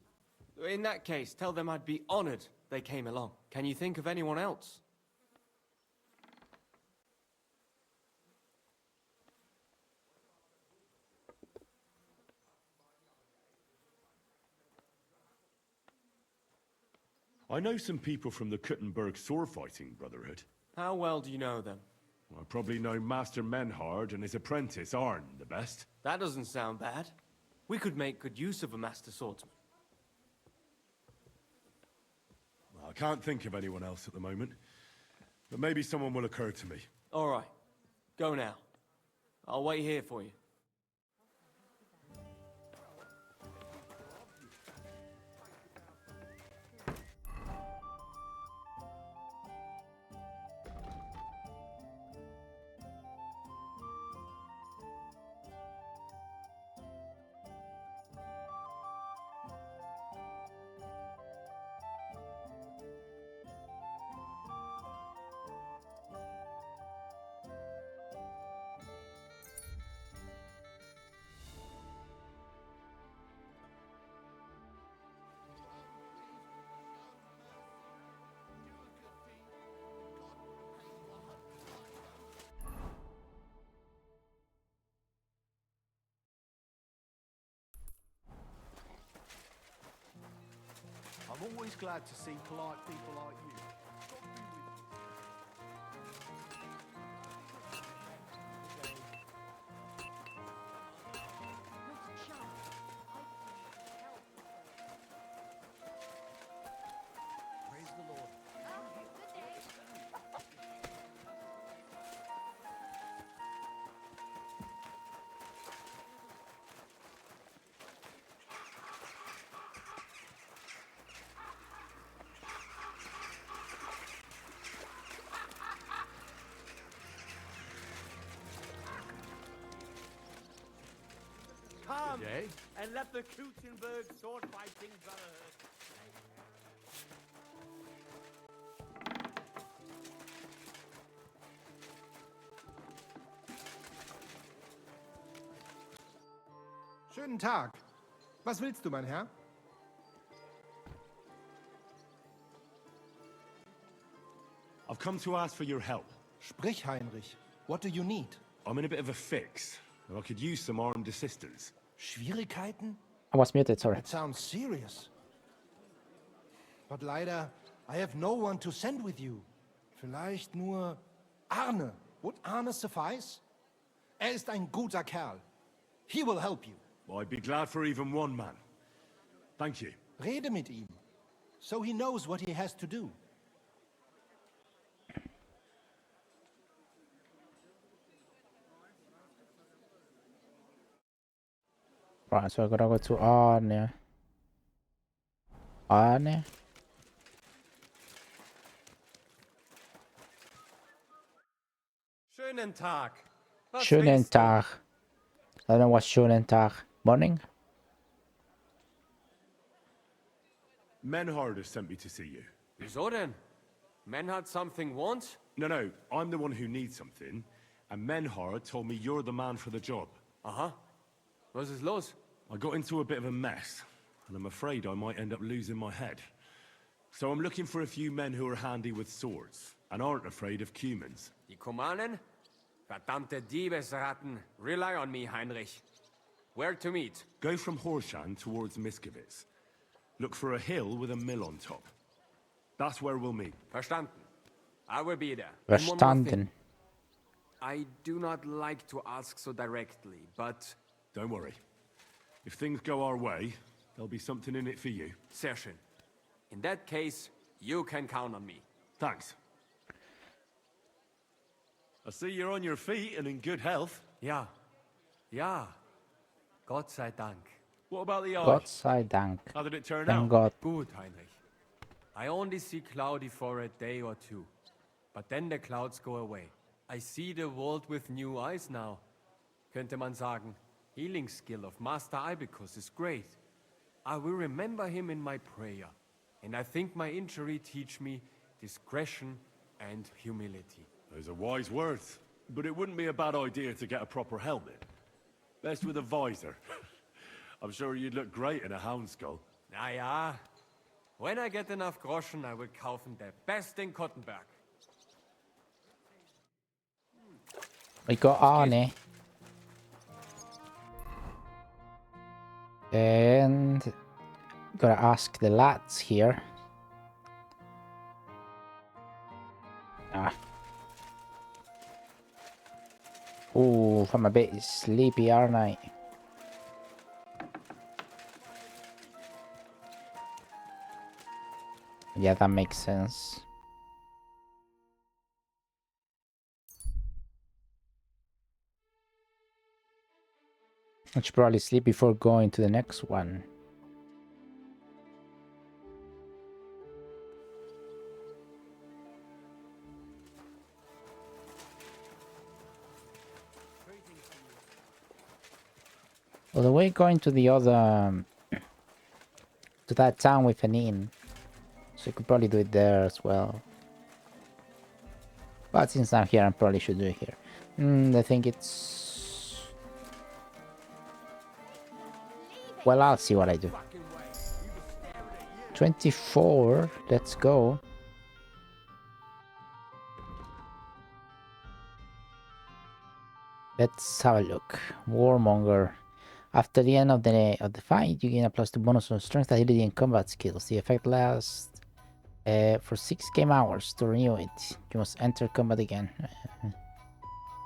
In that case, tell them I'd be honored they came along. Can you think of anyone else? I know some people from the Kuttenberg sword fighting brotherhood. How well do you know them? I probably know Master Menhard and his apprentice Arn the best. That doesn't sound bad. We could make good use of a master swordsman. I can't think of anyone else at the moment, but maybe someone will occur to me. All right. Go now. I'll wait here for you. always glad to see polite people like you. Praise the Lord. Come and let the Kutenberg sword fighting brotherhood. Schönen Tag. Was willst du, mein Herr? I've come to ask for your help. Sprich, Heinrich. What do you need? I'm in a bit of a fix, and I could use some armed assistance. Schwierigkeiten? I was muted, sorry. That sounds serious. But leider, I have no one to send with you. Vielleicht nur Arne. Would Arne suffice? Ist ein guter Kerl. He will help you. I'd be glad for even one man. Thank you. Rede mit ihm. So he knows what he has to do. Right, so I gotta go to Arne. Arne? Schönen Tag. Was Schönen willst du? Tag. I don't know what's schönen Tag. Morning? Menhard has sent me to see you. Wieso denn? Menhard something want? No, I'm the one who needs something, and Menhard told me you're the man for the job. Aha. Was ist los? I got into a bit of a mess, and I'm afraid I might end up losing my head. So I'm looking for a few men who are handy with swords, and aren't afraid of Cumans. Die Kumanen? Verdammte Diebesratten. Rely on me, Heinrich. Where to meet? Go from Horshan towards Miskowitz. Look for a hill with a mill on top. That's where we'll meet. Verstanden. I will be there. And one more thing. Verstanden. I do not like to ask so directly, but... Don't worry. If things go our way, there'll be something in it for you. Sehr schön. In that case, you can count on me. Thanks. I see you're on your feet and in good health. Ja. Gott sei Dank. What about the eye? Gott sei Dank. How did it turn Thank out? God. Good, Heinrich. I only see cloudy for a day or two. But then the clouds go away. I see the world with new eyes now. Könnte man sagen, healing skill of Master Ibicus is great. I will remember him in my prayer. And I think my injury teach me discretion and humility. Those are wise words. But it wouldn't be a bad idea to get a proper helmet. Best with a visor. I'm sure you'd look great in a hound skull. Ja. When I get enough groschen, I will kaufen the best in Kottenberg. We got Arne. And gotta ask the lads here. Ooh, I'm a bit sleepy, aren't I? Yeah, that makes sense. I should probably sleep before going to the next one. Well, the way going to the other... to that town with an inn. So you could probably do it there as well. But since I'm here, I probably should do it here. I think it's... Well, I'll see what I do. 24, let's go. Let's have a look. Warmonger. After the end of the fight, you gain a +2 bonus on strength, agility, and combat skills. The effect lasts for 6 game hours. To renew it, you must enter combat again.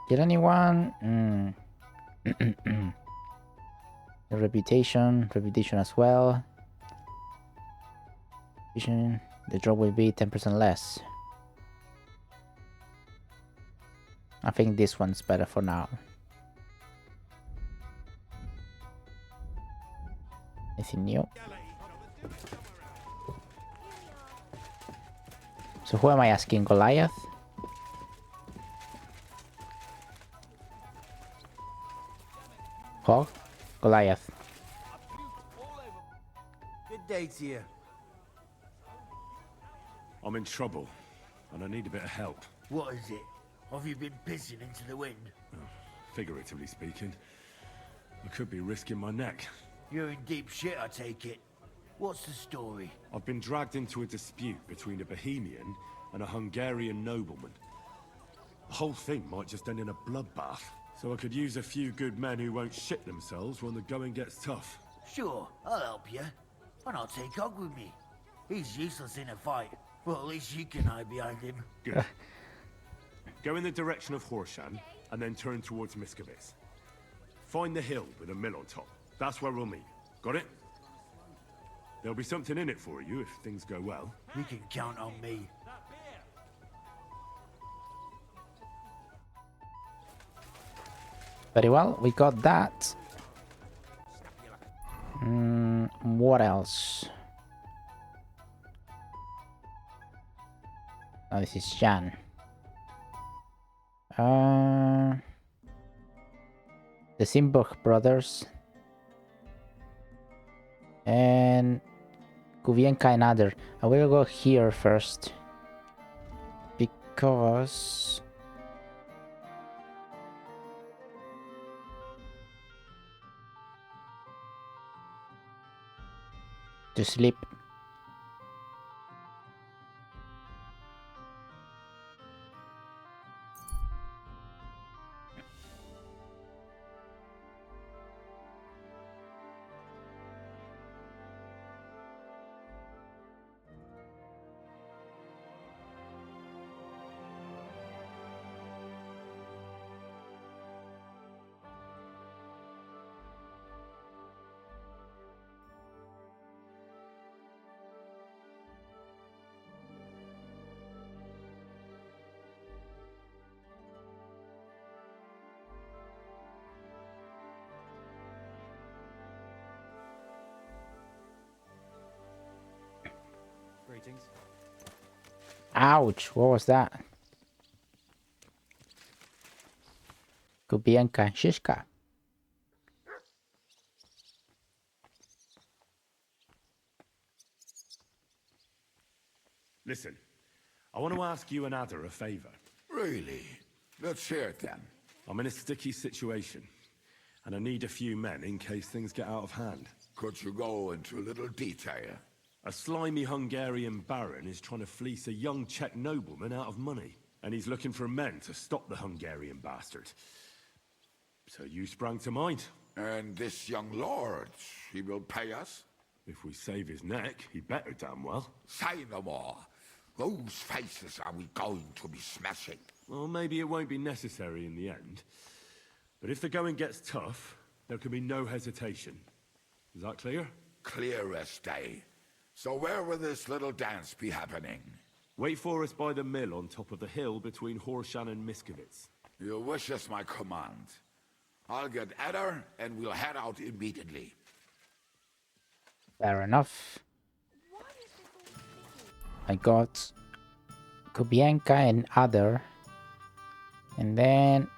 Did anyone? The reputation as well. The drop will be 10% less. I think this one's better for now. Anything new? So who am I asking? Goliath? Hog? Goliath. Good day to you. I'm in trouble, and I need a bit of help. What is it? Have you been pissing into the wind? Figuratively speaking, I could be risking my neck. You're in deep shit, I take it. What's the story? I've been dragged into a dispute between a Bohemian and a Hungarian nobleman. The whole thing might just end in a bloodbath, so I could use a few good men who won't shit themselves when the going gets tough. Sure, I'll help you. And I'll take Hog with me. He's useless in a fight. Well, at least you can hide behind him. Good. Go in the direction of Horshan, and then turn towards Miskovitz. Find the hill with a mill on top. That's where we'll meet. Got it? There'll be something in it for you if things go well. You can count on me. Very well, we got that. What else? Oh, this is Jan. The Simburg brothers. And Kubienka and other. I will go here first. Because... to sleep. Greetings. Ouch, what was that? Kubienka and Shishka. Listen, I want to ask you and Adder a favor. Really? Let's hear it then. I'm in a sticky situation, and I need a few men in case things get out of hand. Could you go into a little detail? A slimy Hungarian baron is trying to fleece a young Czech nobleman out of money, and he's looking for men to stop the Hungarian bastard. So you sprang to mind. And this young lord, he will pay us? If we save his neck, he better damn well. Say no more. Whose faces are we going to be smashing? Well, maybe it won't be necessary in the end. But if the going gets tough, there can be no hesitation. Is that clear? Clear as day. So where will this little dance be happening? Wait for us by the mill on top of the hill between Horshan and Miskovitz. Your wish is my command. I'll get Adder and we'll head out immediately. Fair enough. I got Kubienka and Adder. And then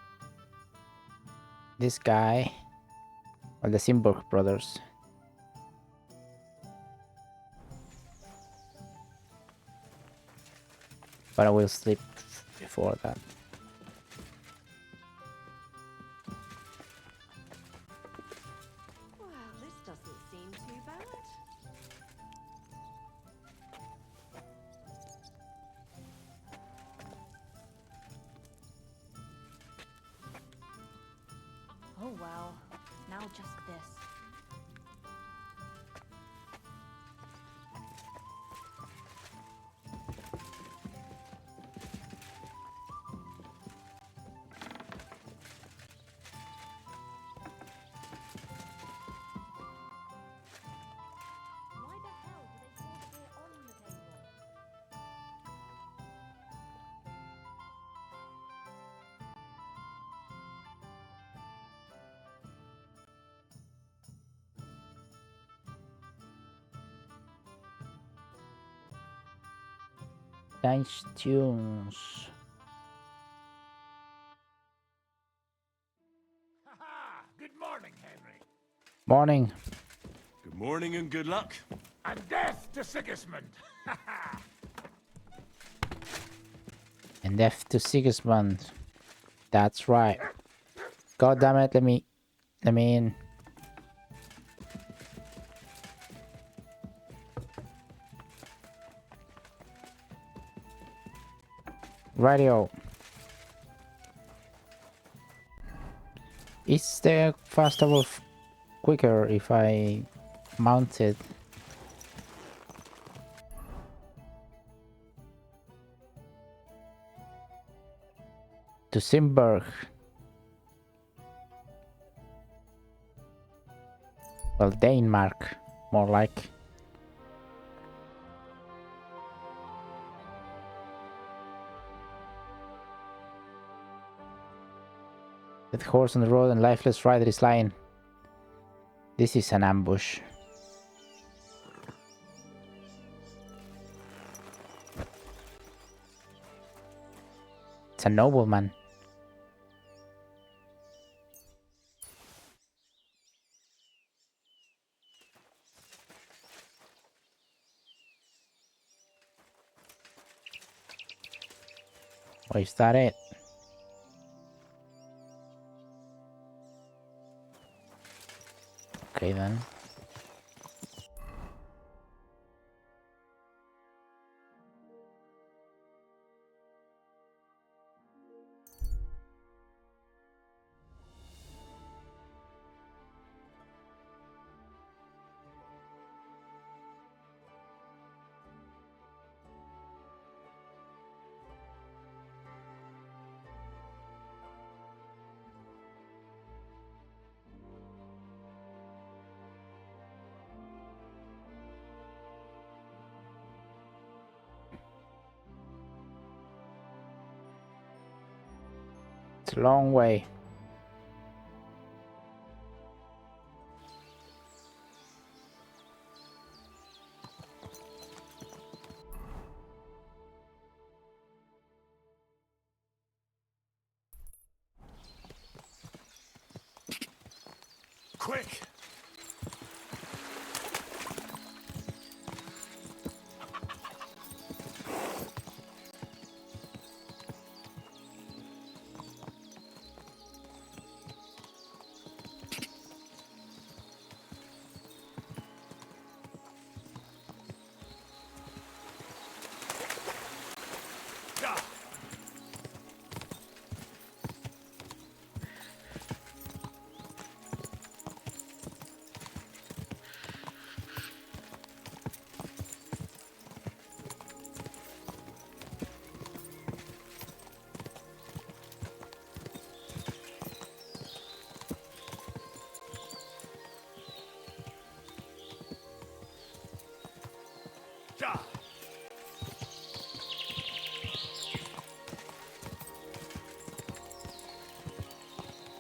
this guy. Well, the Simburg brothers. But I will sleep before that. Well, this doesn't seem too bad. Oh well. now just this. Why the hell do they pour the beer on the table? Nice tunes. Good morning, Henry. Morning. Good morning and good luck. And death to Sigismund. And death to Sigismund. That's right. God damn it, let me in. Radio. Is the festival quicker if I mount it? To Simberg. Well, Denmark, more like. That horse on the road and lifeless rider is lying. This is an ambush. It's a nobleman. Or is that it? Okay then. It's a long way. Quick!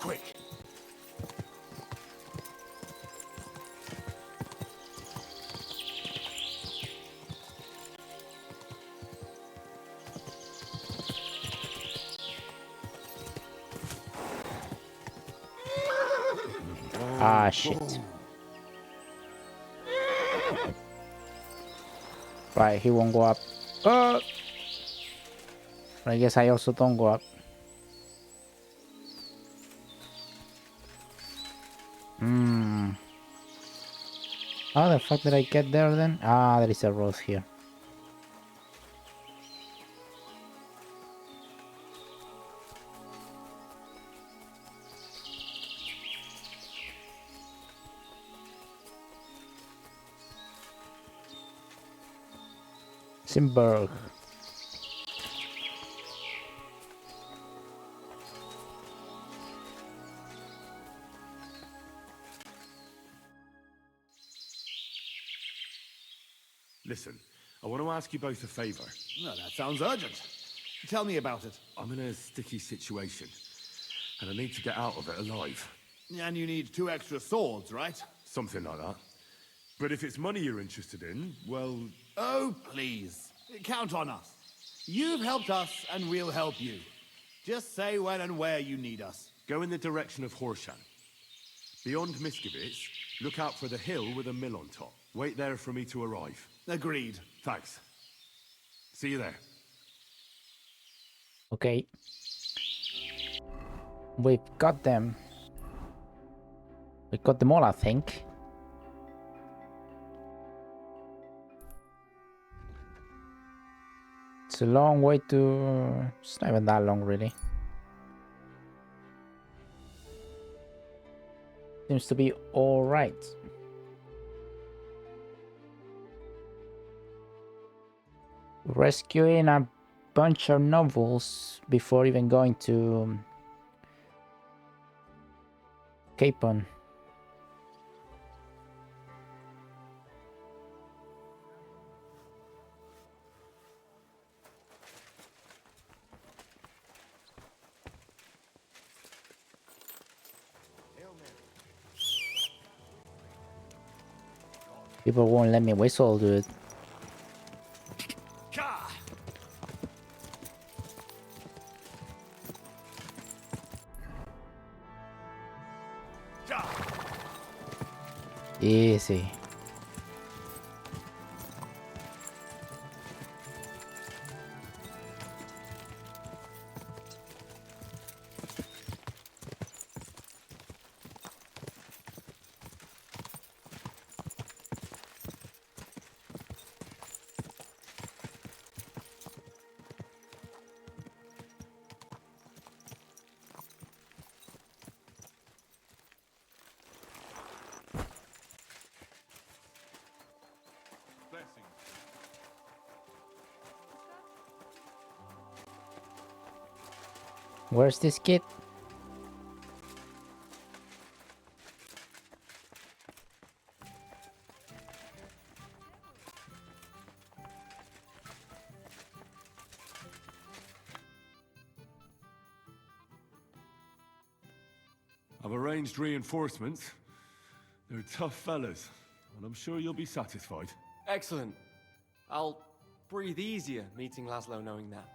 Quick! Ah, shit. Right, he won't go up. But I guess I also don't go up. How the fuck did I get there then? Ah, there is a road here. Simberg. Listen, I want to ask you both a favor. No, that sounds urgent. Tell me about it. I'm in a sticky situation, and I need to get out of it alive. And you need 2 extra swords, right? Something like that. But if it's money you're interested in, well... Oh, please. Count on us. You've helped us, and we'll help you. Just say when and where you need us. Go in the direction of Horshan. Beyond Miskovitz, look out for the hill with a mill on top. Wait there for me to arrive. Agreed. Thanks. See you there. Okay. We've got them. We got them all, I think. It's a long way to... It's not even that long, really. Seems to be all right. Rescuing a bunch of novels before even going to Capon. People won't let me whistle, dude. Easy. Where's this kid? I've arranged reinforcements. They're tough fellas, and I'm sure you'll be satisfied. Excellent. I'll breathe easier meeting Laszlo knowing that.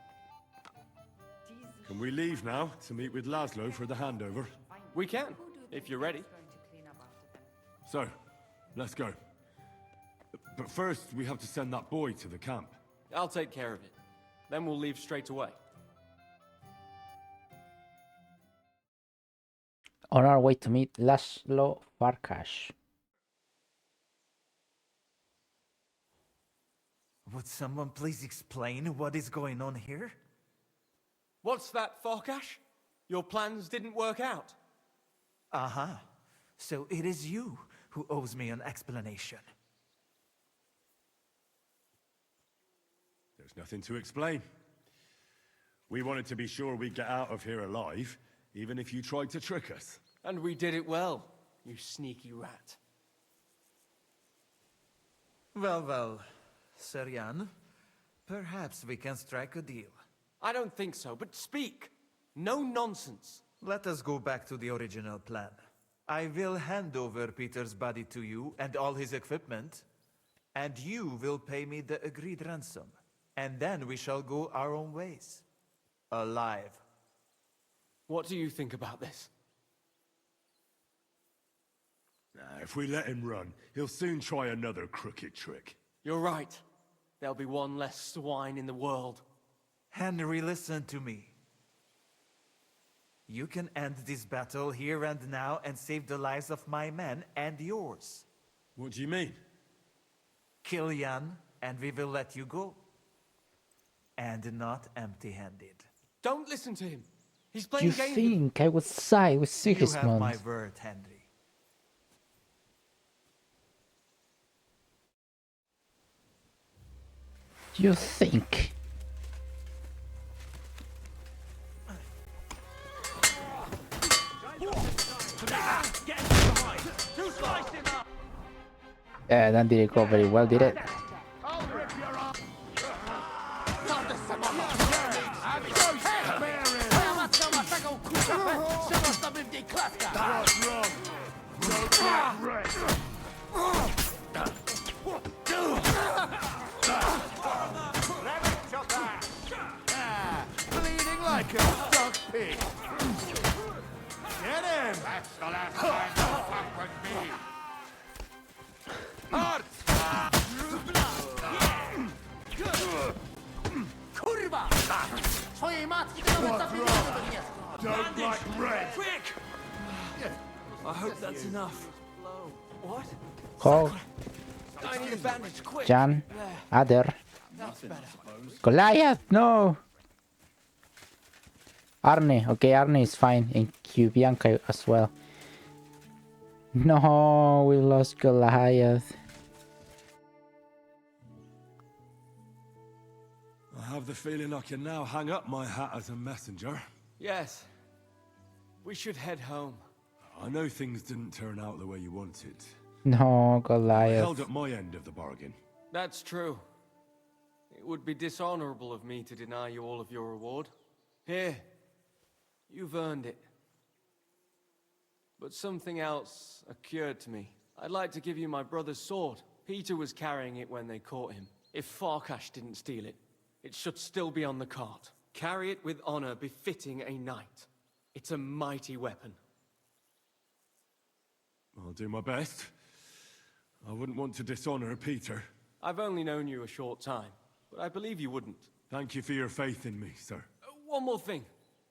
Can we leave now to meet with Laszlo for the handover? We can, if you're ready. So, let's go. But first, we have to send that boy to the camp. I'll take care of it. Then we'll leave straight away. On our way to meet Laszlo Farkas. Would someone please explain what is going on here? What's that, Farkash? Your plans didn't work out. Aha. So it is you who owes me an explanation. There's nothing to explain. We wanted to be sure we'd get out of here alive, even if you tried to trick us. And we did it well, you sneaky rat. Well, Sir Jan, perhaps we can strike a deal. I don't think so, but speak. No nonsense. Let us go back to the original plan. I will hand over Peter's body to you and all his equipment, and you will pay me the agreed ransom. And then we shall go our own ways. Alive. What do you think about this? If we let him run, he'll soon try another crooked trick. You're right. There'll be one less swine in the world. Henry, listen to me. You can end this battle here and now and save the lives of my men and yours. What do you mean? Kill Jan, and we will let you go. And not empty-handed. Don't listen to him. He's playing You games. think I would side with You have Sigismund? my word, Henry. You think? Yeah, that didn't go very well, did it? Bleeding like a stuck pig. Get him! That's the last time you fuck with me. Hard! Kurwa! Twojej matki to nawet za pieniądze to nie jest. Don't like red. Quick! I hope that's enough. What? Call I need a bandage, quick. Jan, There. Adder, That's better. Goliath, no! Arne, okay, Arne is fine, and Q Bianca as well. No, we lost Goliath. I have the feeling I can now hang up my hat as a messenger. Yes. We should head home. I know things didn't turn out the way you wanted. No, I Goliath. held up my end of the bargain. That's true. It would be dishonorable of me to deny you all of your reward. Here. You've earned it. But something else occurred to me. I'd like to give you my brother's sword. Peter was carrying it when they caught him. If Farkash didn't steal it, it should still be on the cart. Carry it with honor befitting a knight. It's a mighty weapon. I'll do my best. I wouldn't want to dishonor Peter. I've only known you a short time, but I believe you wouldn't. Thank you for your faith in me, sir. One more thing.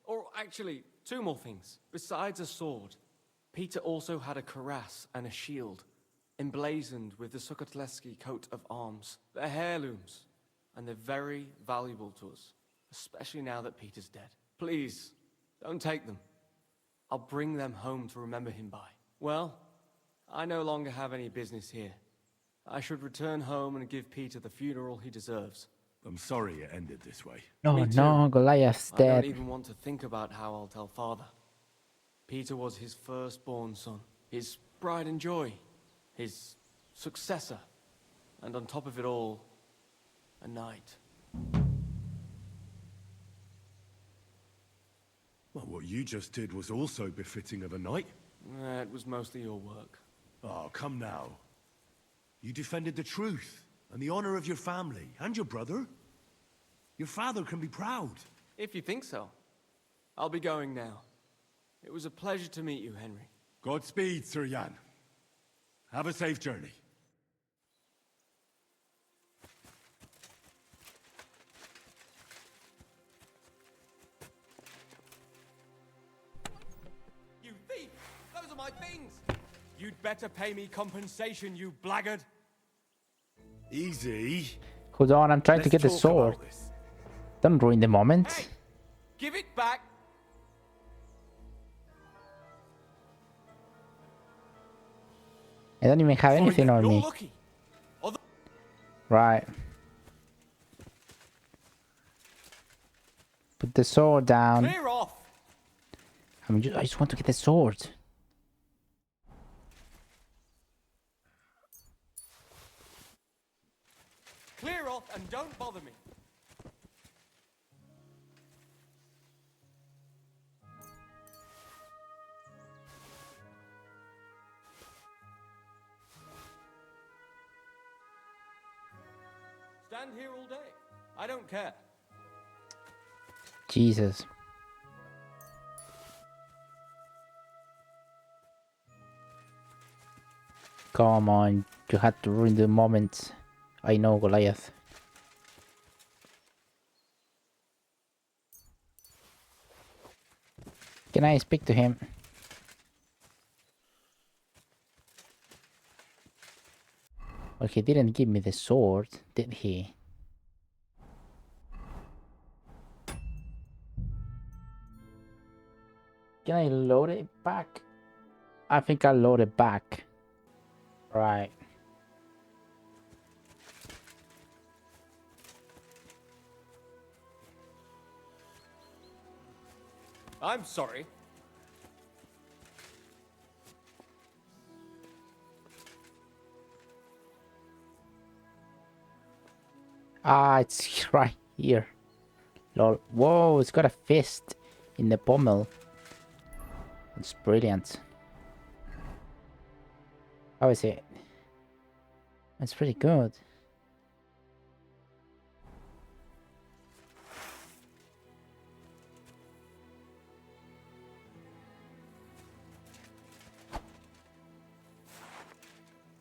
Or actually, two more things. Besides a sword, Peter also had a cuirass and a shield, emblazoned with the Sukotleski coat of arms. They're heirlooms, and they're very valuable to us, especially now that Peter's dead. Please, don't take them. I'll bring them home to remember him by. Well, I no longer have any business here. I should return home and give Peter the funeral he deserves. I'm sorry it ended this way. No, no, Goliath's I dead. don't even want to think about how I'll tell Father. Peter was his firstborn son, his pride and joy, his successor, and on top of it all, a knight. Well, what you just did was also befitting of a knight. It was mostly your work. Oh, come now. You defended the truth and the honor of your family and your brother. Your father can be proud. If you think so. I'll be going now. It was a pleasure to meet you, Henry. Godspeed, Sir Jan. Have a safe journey. You thief! Those are my things! You'd better pay me compensation, you blackguard! Easy. Hold on, I'm trying to Let's get the talk sword. about this. Don't ruin the moment. Hey! Give it back! I don't even have anything on You're me. lucky. Right. Put the sword down. Clear off! I just want to get the sword. Clear off and don't bother me. Stand here all day. I don't care. Jesus. Come on, you had to ruin the moment. I know, Goliath. Can I speak to him? Well, he didn't give me the sword, did he? Can I load it back? I think I'll load it back. Right. I'm sorry. Ah, it's right here. Lol. Whoa, it's got a fist in the pommel. It's brilliant. How is it? It's pretty good.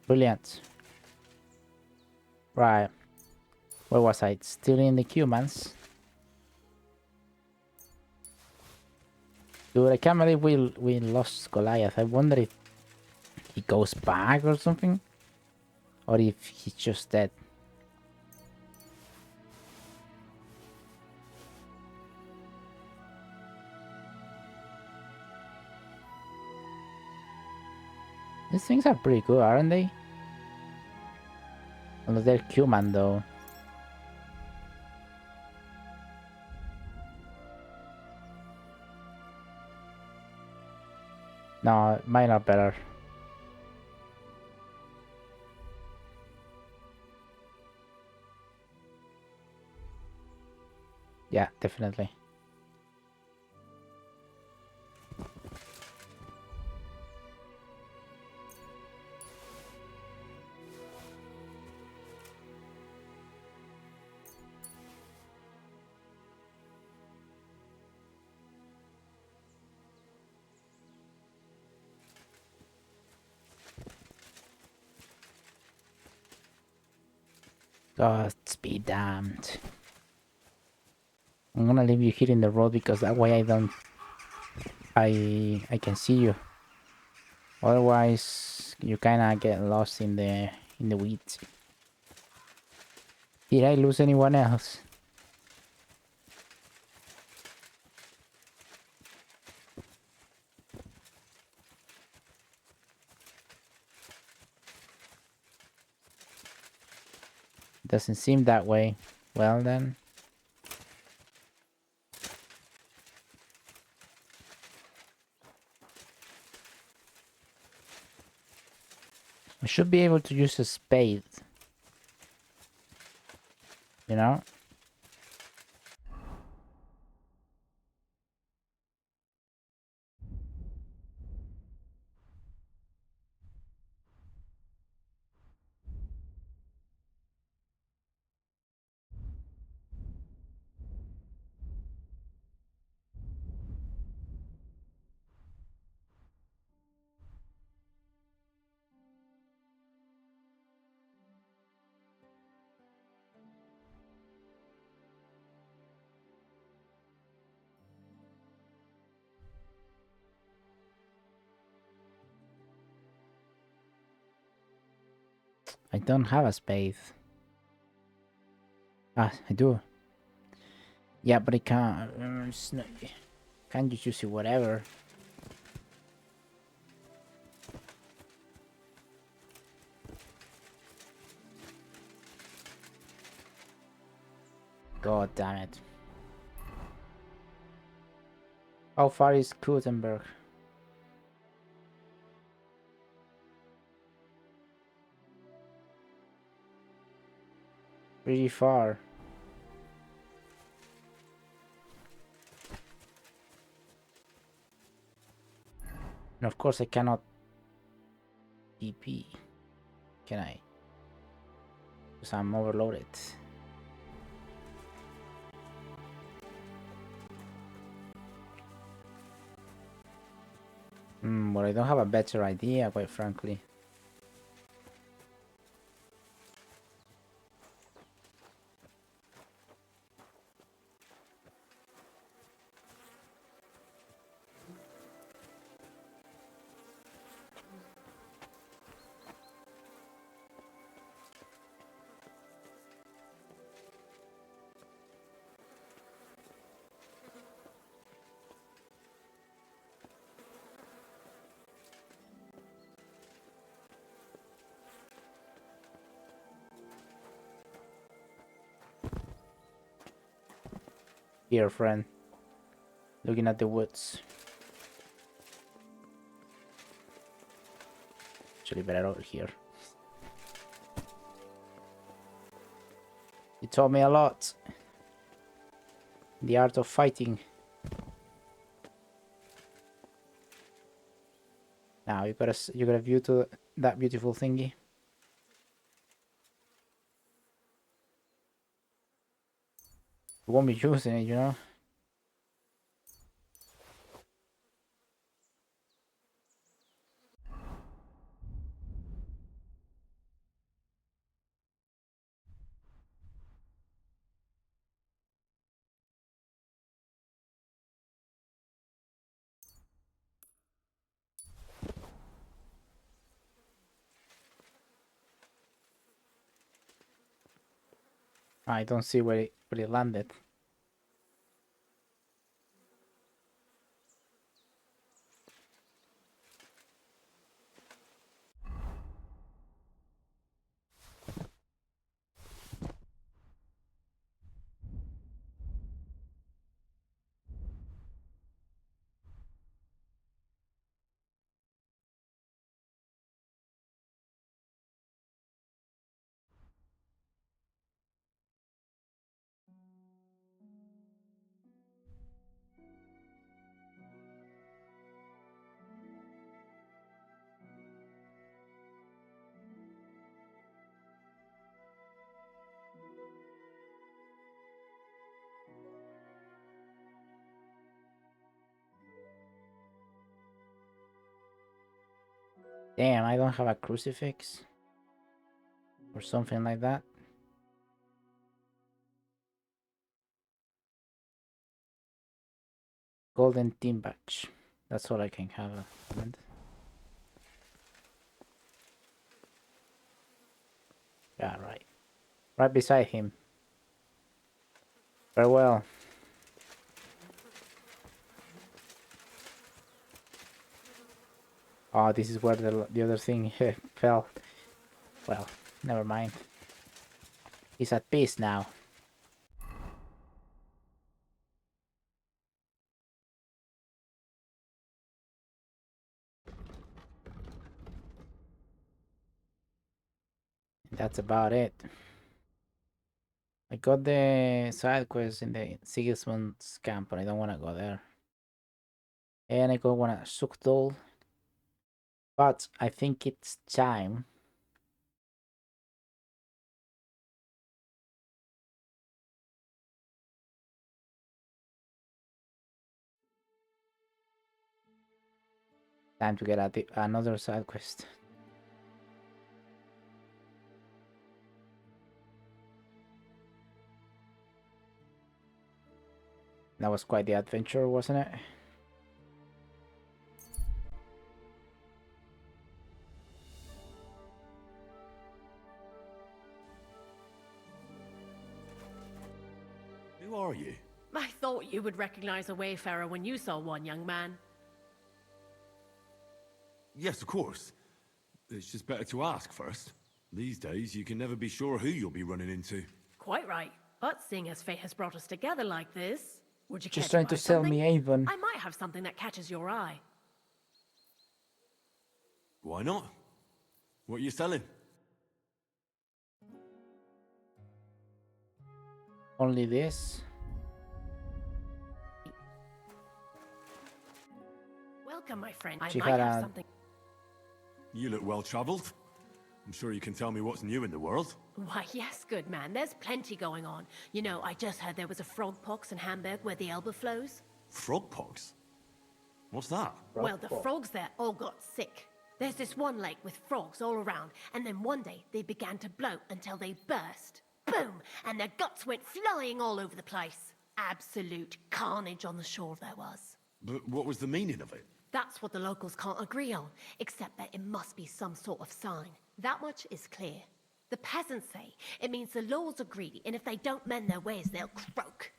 Brilliant. Right. Where was I? Still in the humans. Dude, I can't believe we lost Goliath. I wonder if he goes back or something. Or if he's just dead. These things are pretty good, aren't they? Although they're human though. No, mine are better. Yeah, definitely. Gods be damned. I'm gonna leave you here in the road because that way I can see you. Otherwise you kinda get lost in the weeds. Did I lose anyone else? Doesn't seem that way. Well then. I should be able to use a spade. You know? I don't have a spade. Ah, I do. Yeah, but I can't. Can't just use it whatever. God damn it. How far is Gutenberg? Pretty far. And of course I cannot TP. Can I? Because I'm overloaded. But I don't have a better idea, quite frankly. Here, friend. Looking at the woods. Actually better over here. You taught me a lot. The art of fighting. Now you got a view to that beautiful thingy. You won't be using it, you know. I don't see where it landed. Damn, I don't have a crucifix or something like that. Golden team badge. That's all I can have. Yeah, right. Right beside him. Farewell. Oh, this is where the other thing fell. Well, never mind. He's at peace now. That's about it. I got the side quest in the Sigismund's camp, but I don't want to go there. And I got one at Sukdol. But I think it's time. Time to get another side quest. That was quite the adventure, wasn't it? Who are you? I thought you would recognize a wayfarer when you saw one, young man. Yes, of course. It's just better to ask first. These days, you can never be sure who you'll be running into. Quite right. But seeing as fate has brought us together like this, would you Just care trying to to sell something? me Avon. I might have something that catches your eye. Why not? What are you selling? Only this? Welcome, my friend. I She might had have a- something. You look well-traveled. I'm sure you can tell me what's new in the world. Why, yes, good man. There's plenty going on. You know, I just heard there was a frog pox in Hamburg where the Elbe flows. Frog pox? What's that? Well, the frogs there all got sick. There's this one lake with frogs all around, and then one day they began to bloat until they burst. Boom! And their guts went flying all over the place. Absolute carnage on the shore there was. But what was the meaning of it? That's what the locals can't agree on, except that it must be some sort of sign. That much is clear. The peasants say it means the laws are greedy, and if they don't mend their ways, they'll croak.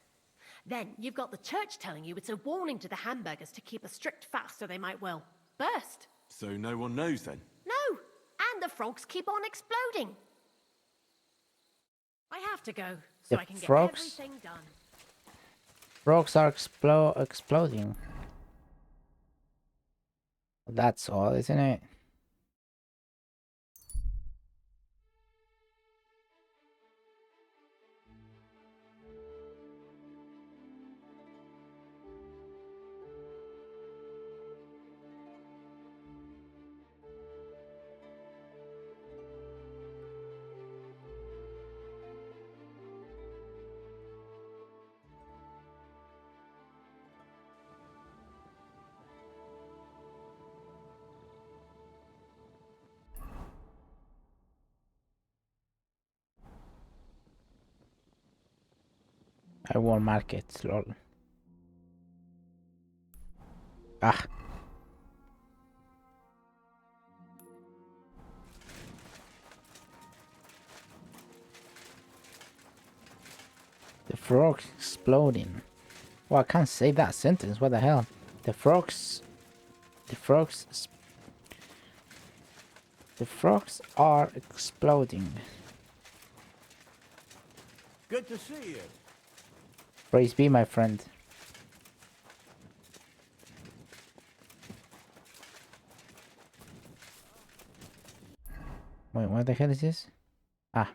Then you've got the church telling you it's a warning to the hamburgers to keep a strict fast, or they might well burst. So no one knows then? No! And the frogs keep on exploding. I have to go, so The I can frogs? get everything done. Frogs are exploding. That's all, isn't it? I won't mark it, lol. Ah. The frogs exploding. Well, I can't say that sentence. What the hell? The frogs are exploding. Good to see you. Praise be, my friend. Wait, what the hell is this? Ah.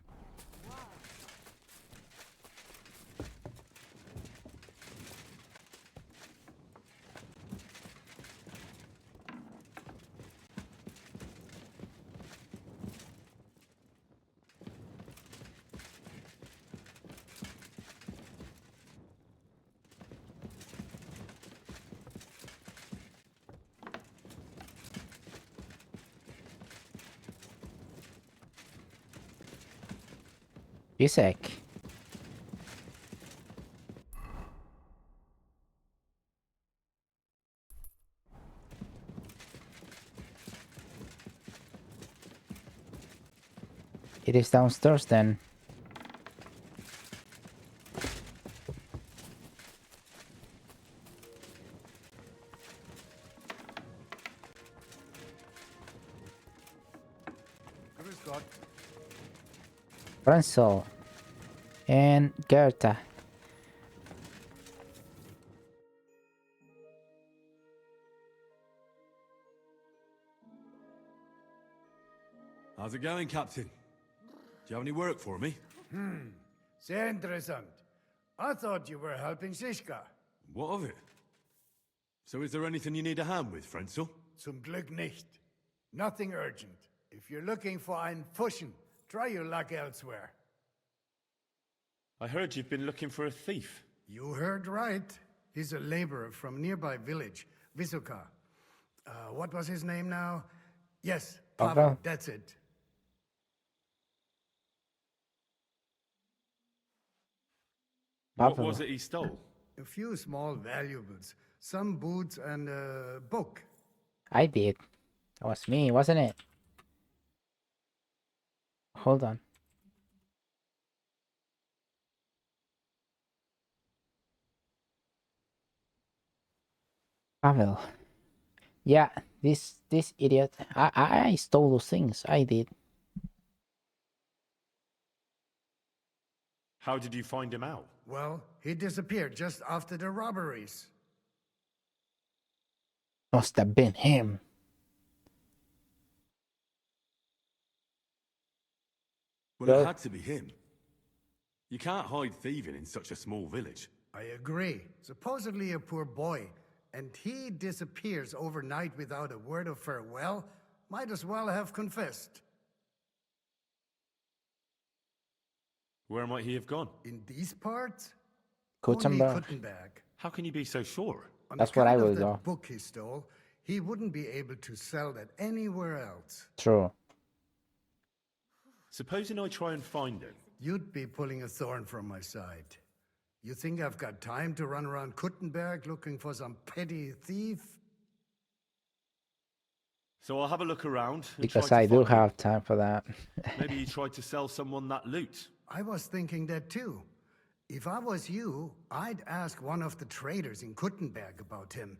Isaac. It is downstairs then. Ransel and Gerta. How's it going, Captain? Do you have any work for me? Sehr interessant. I thought you were helping Shishka. What of it? So is there anything you need a hand with, Frenzel? Zum Glück nicht. Nothing urgent. If you're looking for einen Fuschen, try your luck elsewhere. I heard you've been looking for a thief. You heard right. He's a laborer from nearby village, Visuka. What was his name now? Yes, Pavel, Pavel. that's it. What was it he stole? A few small valuables, some boots and a book. I did. That was me, wasn't it? Hold on. Pavel. Yeah, this idiot. I stole those things. I did. How did you find him out? Well, he disappeared just after the robberies. Must have been him. Well, it had to be him. You can't hide thieving in such a small village. I agree. Supposedly a poor boy, and he disappears overnight without a word of farewell. Might as well have confessed. Where might he have gone? In these parts? Kuttenberg. Only Kuttenberg. How can you be so sure? On That's what I account will of that go. book he stole, he wouldn't be able to sell that anywhere else. True. Supposing I try and find him. You'd be pulling a thorn from my side. You think I've got time to run around Kuttenberg looking for some petty thief? So I'll have a look around. And Because try to I do find him. have time for that. Maybe you tried to sell someone that loot. I was thinking that too. If I was you, I'd ask one of the traders in Kuttenberg about him.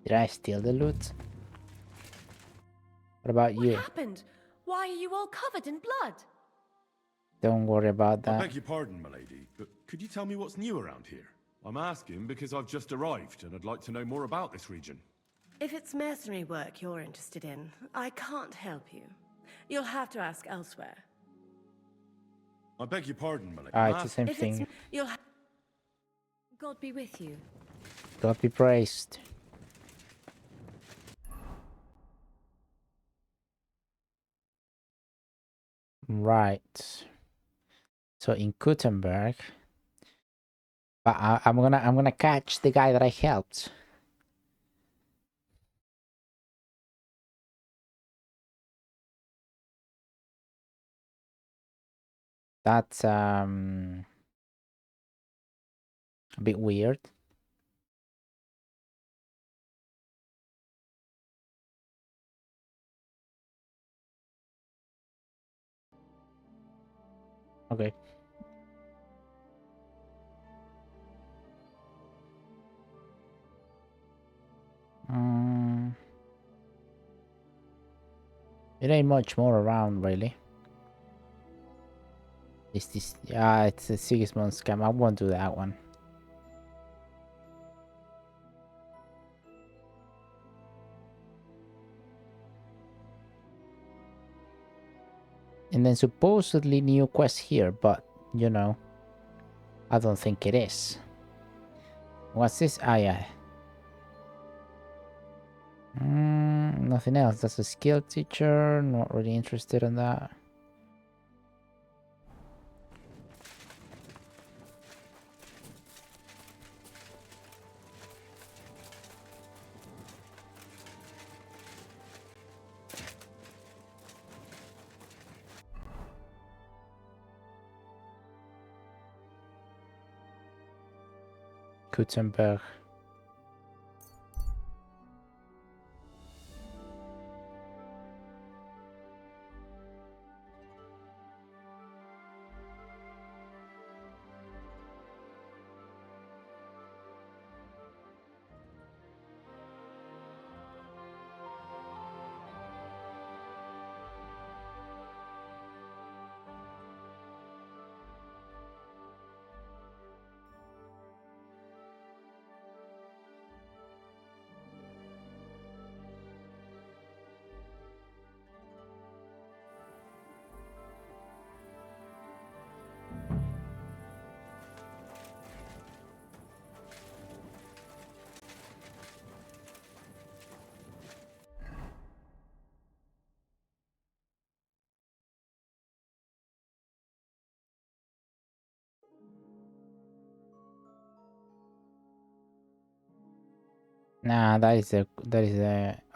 Did I steal the loot? What about you? What happened? Why are you all covered in blood? Don't worry about I that. beg your pardon, my lady, but Could you tell me what's new around here? I'm asking because I've just arrived and I'd like to know more about this region. If it's mercenary work you're interested in, I can't help you. You'll have to ask elsewhere. I beg your pardon, Malik. It's the same thing. God be with you. God be praised. Right. So in Gutenberg, but I'm gonna catch the guy that I helped. That's a bit weird. Okay. It ain't much more around, really. Is this? Yeah, it's a 6-month scam. I won't do that one. And then supposedly new quest here, but you know, I don't think it is. What's this? Ah, yeah. Nothing else. That's a skill teacher. Not really interested in that. Gutenberg. Nah, that is a.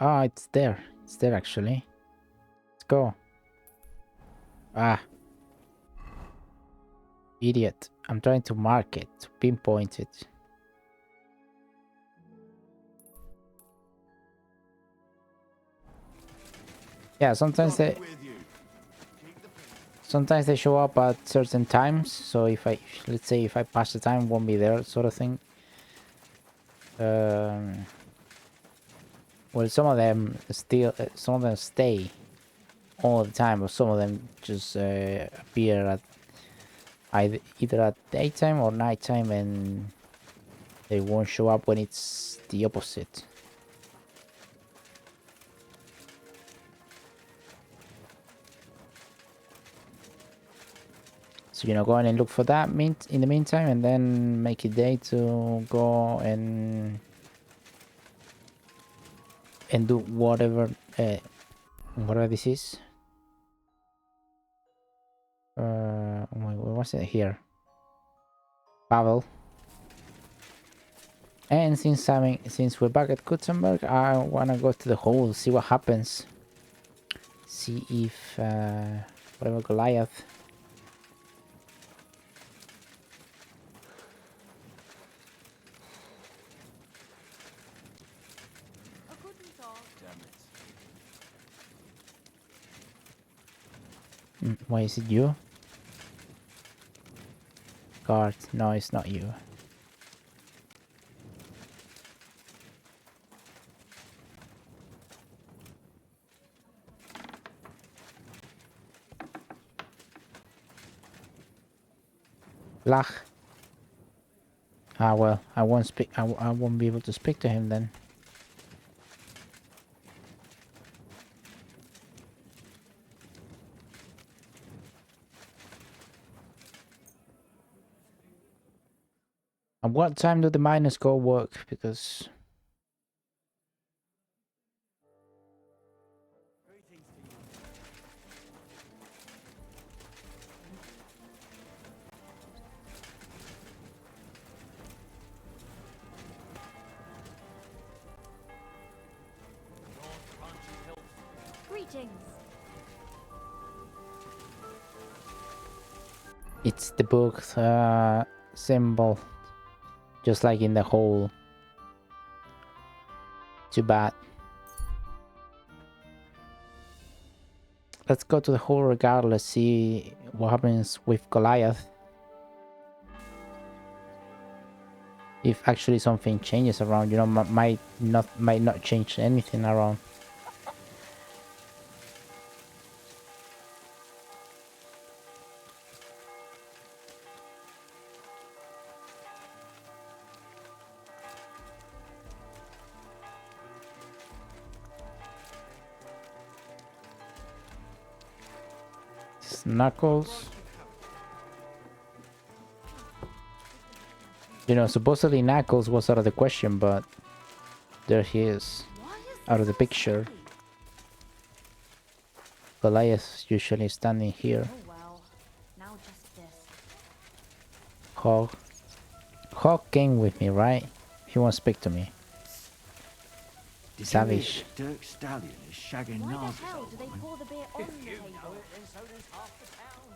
Oh, it's there. It's there actually. Let's go. Ah. Idiot. I'm trying to mark it, to pinpoint it. Yeah, sometimes they show up at certain times. So if let's say if I pass the time, won't be there, sort of thing. Well, some of them stay all the time, but some of them just appear at either at daytime or nighttime, and they won't show up when it's the opposite. So, you know, go in and look for that in the meantime, and then make a day to go and do whatever this is. What was it here? Pavel. And since we're back at Gutenberg, I wanna go to the hole, see what happens. See if whatever Goliath. Why is it you? Guard. No, it's not you. Lach. Ah, well, I won't speak. I won't be able to speak to him then. At what time do the miners go work? Because Greetings. it's the book symbol, just like in the hole. Too bad. Let's go to the hole regardless. See what happens with Goliath. If actually something changes around, you know, might not change anything around. Knuckles. You know, supposedly Knuckles was out of the question, but there he is, out of the picture. Goliath usually standing here. Oh well. Now just this. Hog. Hog came with me, right? He won't speak to me. Did Savage. you hear that Dirk Stallion is shagging Why the Nars's hell old do they woman? pour the beer on the table? then so does half the town.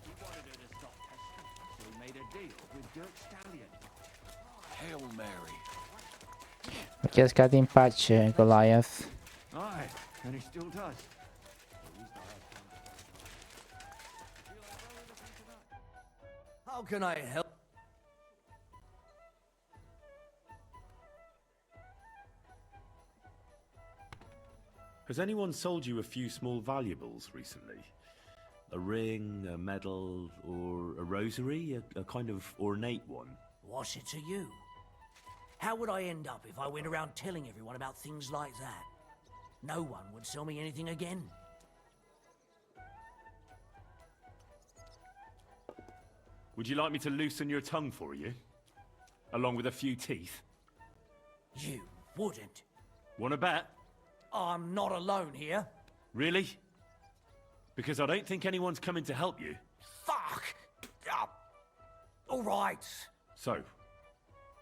He wanted her to stop pestering, so he made a deal with Dirk Stallion. Hail Mary. I just got in patch, Goliath. Aye, and he still does. How can I help? Has anyone sold you a few small valuables recently? A ring, a medal, or a rosary? A kind of ornate one? What's it to you? How would I end up if I went around telling everyone about things like that? No one would sell me anything again. Would you like me to loosen your tongue for you? Along with a few teeth? You wouldn't. Wanna bet? I'm not alone here. Really? Because I don't think anyone's coming to help you. Fuck! All right. So,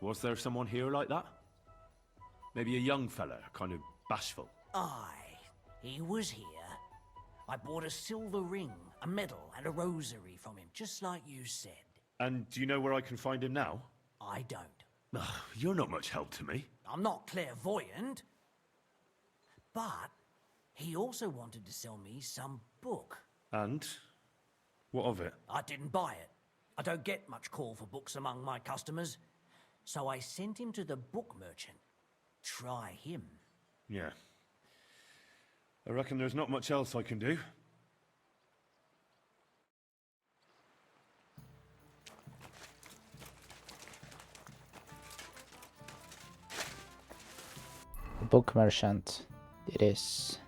was there someone here like that? Maybe a young fella, kind of bashful. Aye, he was here. I bought a silver ring, a medal, and a rosary from him, just like you said. And do you know where I can find him now? I don't. Ugh, you're not much help to me. I'm not clairvoyant. But he also wanted to sell me some book. And? What of it? I didn't buy it. I don't get much call for books among my customers. So I sent him to the book merchant. Try him. Yeah. I reckon there's not much else I can do. Book merchant. It is.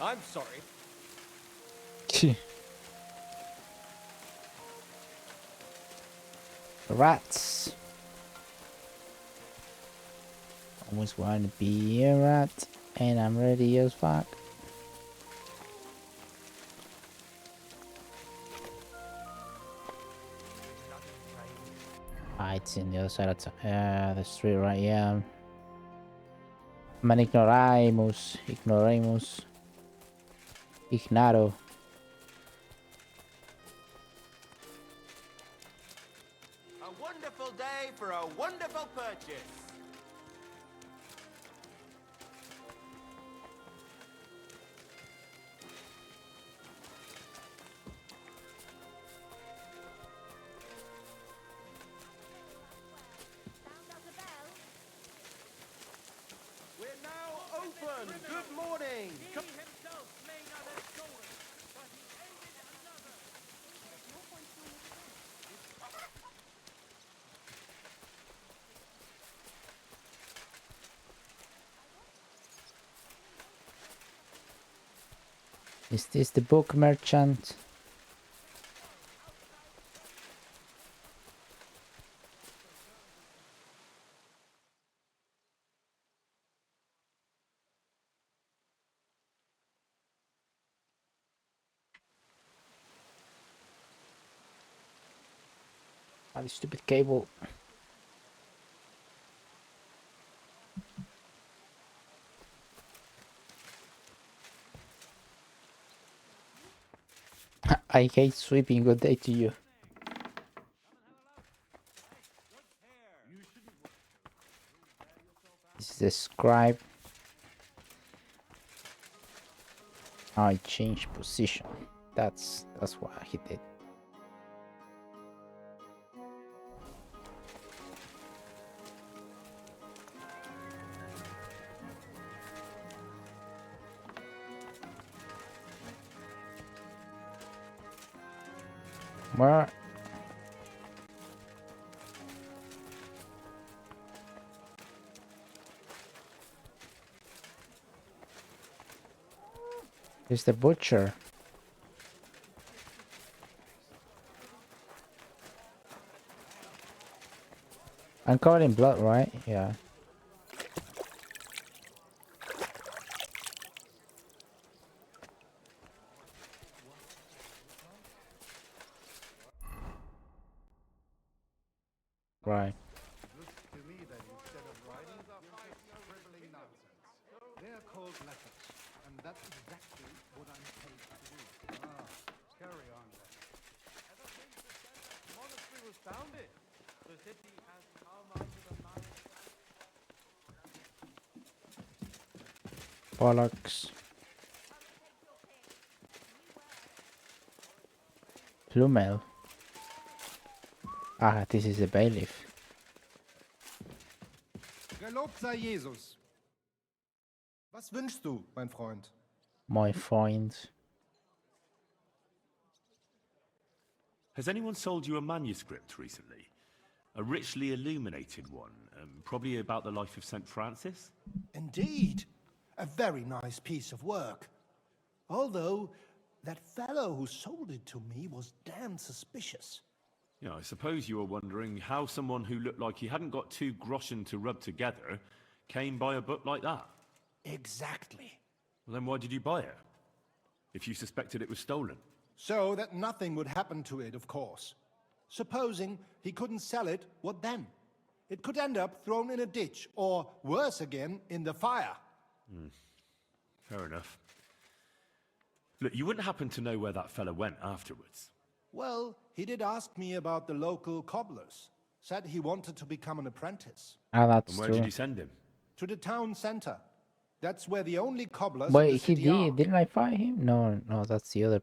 I'm sorry. Rats. Always want to be a rat, and I'm ready as fuck. Ah, it's in the other side of the street, right? Yeah. Man, ignoramos. Ignaro. A wonderful day for a wonderful purchase. We're now open. Good morning. Is this the book merchant? Ah, the stupid cable. I hate sweeping. Good day to you. This is the scribe. I changed position. That's what he did. Where? Is the butcher? I'm covered in blood, right? Yeah. Right. Looks to me that instead of writing, you're just scribbling nonsense. They're called letters, and that's exactly what I'm paid to do. Ah, carry on then. Ever since the monastery was founded, the city has come under the knowledge. Bollocks. Plumel. Ah, this is a bailiff. Gelobt sei Jesus. Was wünschst du, mein Freund? My find. Has anyone sold you a manuscript recently? A richly illuminated one, probably about the life of St. Francis? Indeed. A very nice piece of work. Although, that fellow who sold it to me was damn suspicious. Yeah, I suppose you were wondering how someone who looked like he hadn't got 2 groschen to rub together came by a book like that. Exactly. Well, then why did you buy it? If you suspected it was stolen? So that nothing would happen to it, of course. Supposing he couldn't sell it, what then? It could end up thrown in a ditch, or worse again, in the fire. Fair enough. Look, you wouldn't happen to know where that fella went afterwards? Well, he did ask me about the local cobblers. Said he wanted to become an apprentice. Ah, that's And where true. did you send him? To the town center. That's where the only cobblers in Wait, the he city did? are. Didn't I fire him? No, no, that's the other.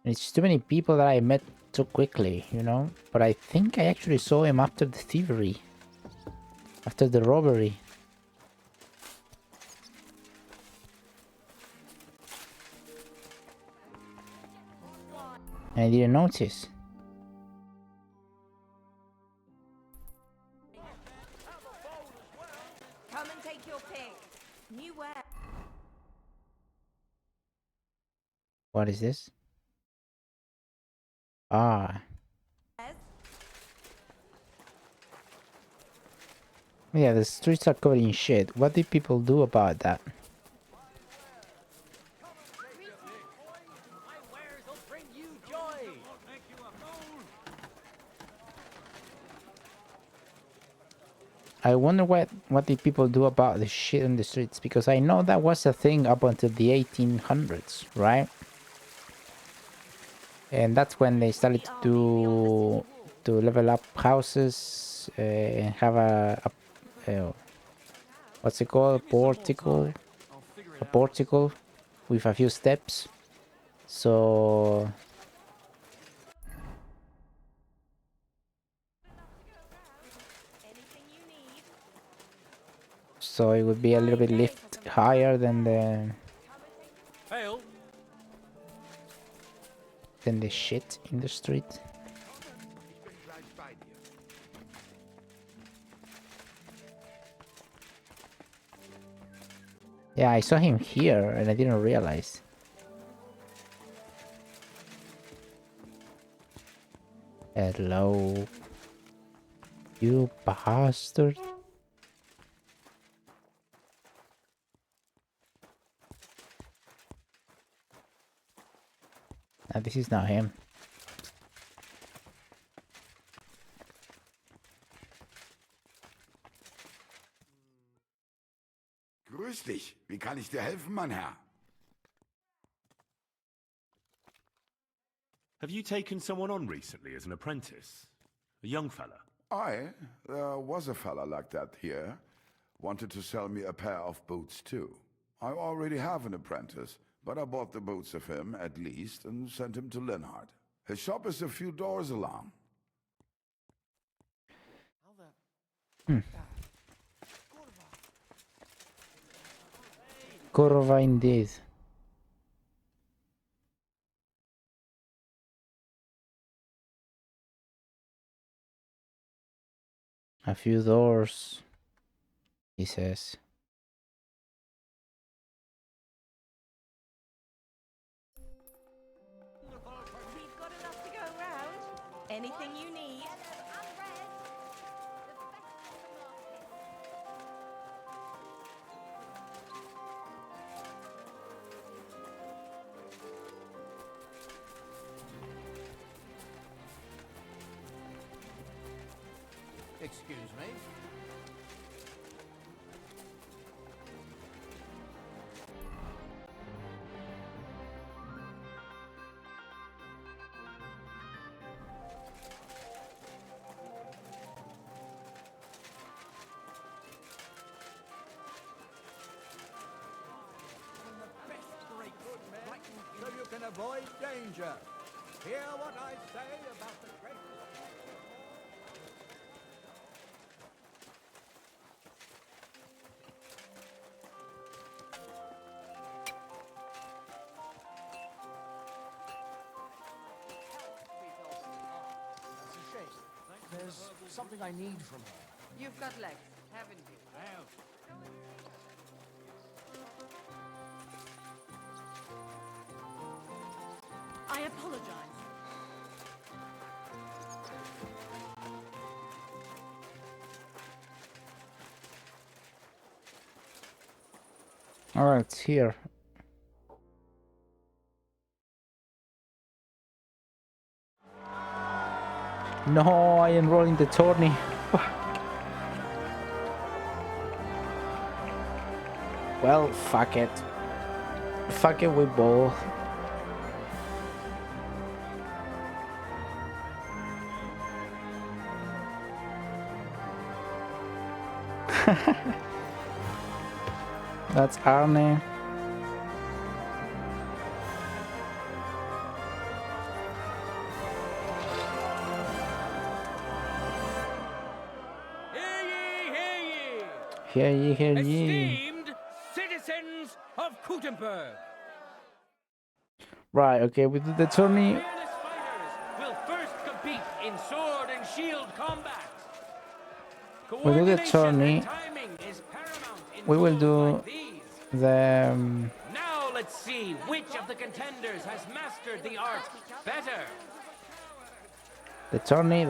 It's too many people that I met too quickly, you know? But I think I actually saw him after the thievery. After the robbery. And I didn't notice. Come and take your pick. New where? What is this? Ah. Yeah, the streets are covered in shit. What did people do about that? I wonder what did people do about the shit in the streets, because I know that was a thing up until the 1800s, right? And that's when they started to level up houses and have a what's it called, a portico with a few steps. So it would be a little bit lift higher than the shit in the street. Yeah, I saw him here and I didn't realize. Hello, you bastard. This is not him. Grüß dich. Wie kann ich dir helfen, mein Herr? Have you taken someone on recently as an apprentice? A young fella? There was a fella like that here. Wanted to sell me a pair of boots too. I already have an apprentice, but I bought the boots of him at least and sent him to Linhart. His shop is a few doors along. Kurva indeed. A few doors, he says. We've got enough to go around. Anything you need. Excuse me. So you can avoid danger. Hear what I say about the great... That's a shame. There's something I need from her. You've got legs, haven't you? I apologize. Alright, it's here. No, I enrolled in the tourney. Well, fuck it. Fuck it, we both. That's Arne. Hear ye, hear ye. Esteemed citizens of Kuttenberg. Right, okay, we do the tourney. Will first compete in sword and shield combat. We do the tourney. We will do the Now let's see which of the contenders has mastered the art better. the tourney.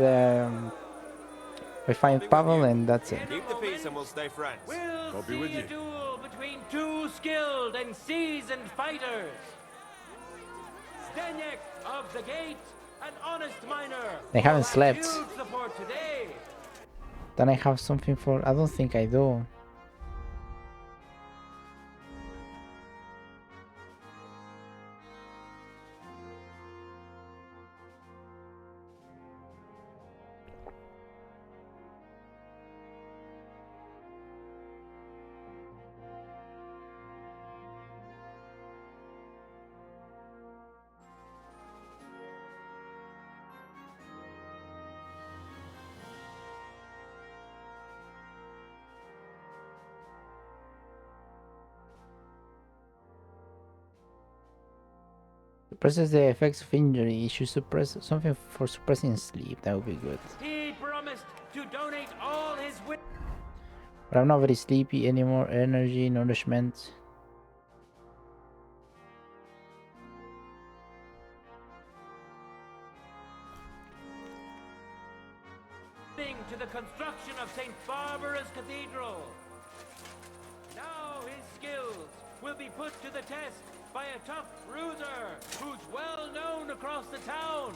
We find Pavel and that's it. Keep the peace and we'll stay friends. We'll see a duel between two skilled and seasoned fighters. Zdenek of the Gate, an honest miner. They haven't slept. Huge support today. Then I have something for... I don't think I do. Suppresses the effects of injury. You should suppress something for suppressing sleep. That would be good. He promised to donate all his But I'm not very sleepy anymore. Energy, nourishment. to the construction of St. Barbara's Cathedral. Now his skills will be put to the test by a tough bruiser who's well known across the town.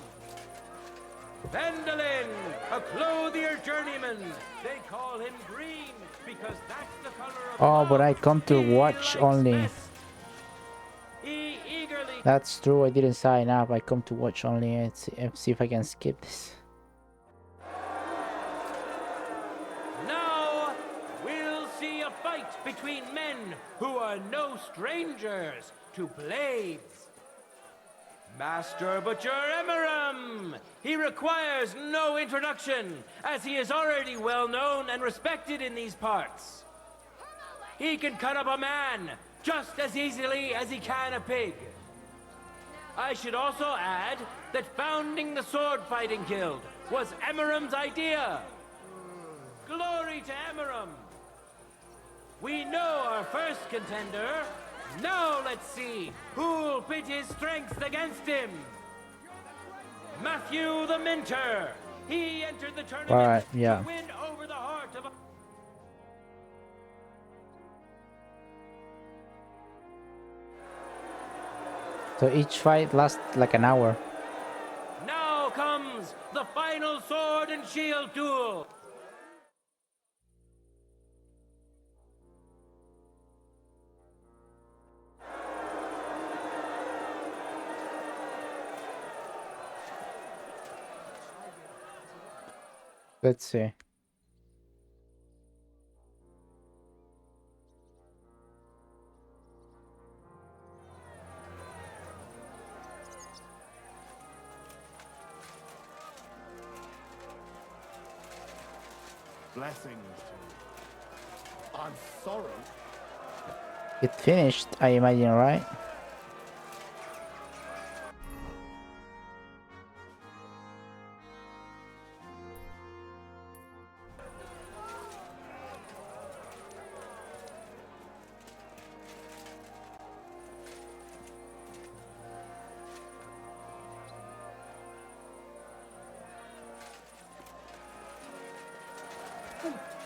Vandalin, a clothier journeyman. They call him Green because that's the color of Oh, but I come to watch only. He eagerly... That's true, I didn't sign up. I come to watch only. Let's see if I can skip this. Now we'll see a fight between men who are no strangers to blades. Master Butcher Emeram! He requires no introduction, as he is already well known and respected in these parts. He can cut up a man just as easily as he can a pig. I should also add that founding the Sword Fighting Guild was Emeram's idea. Glory to Emeram! We know our first contender. Now let's see who'll pit his strength against him. Matthew the Minter. He entered the tournament yeah. to win over the heart of a... So each fight lasts like an hour. Now comes the final sword and shield duel. Let's see. Blessings to you. I'm sorry. It finished, I imagine, right?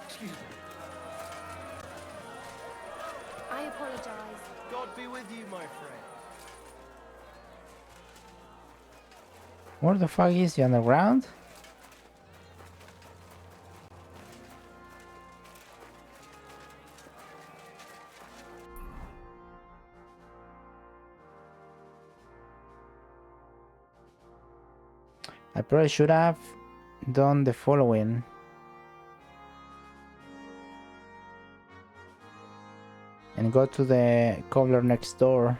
Excuse me. I apologize. God be with you, my friend. Where the fuck is he, on the ground? I probably should have done the following. And go to the cobbler next door.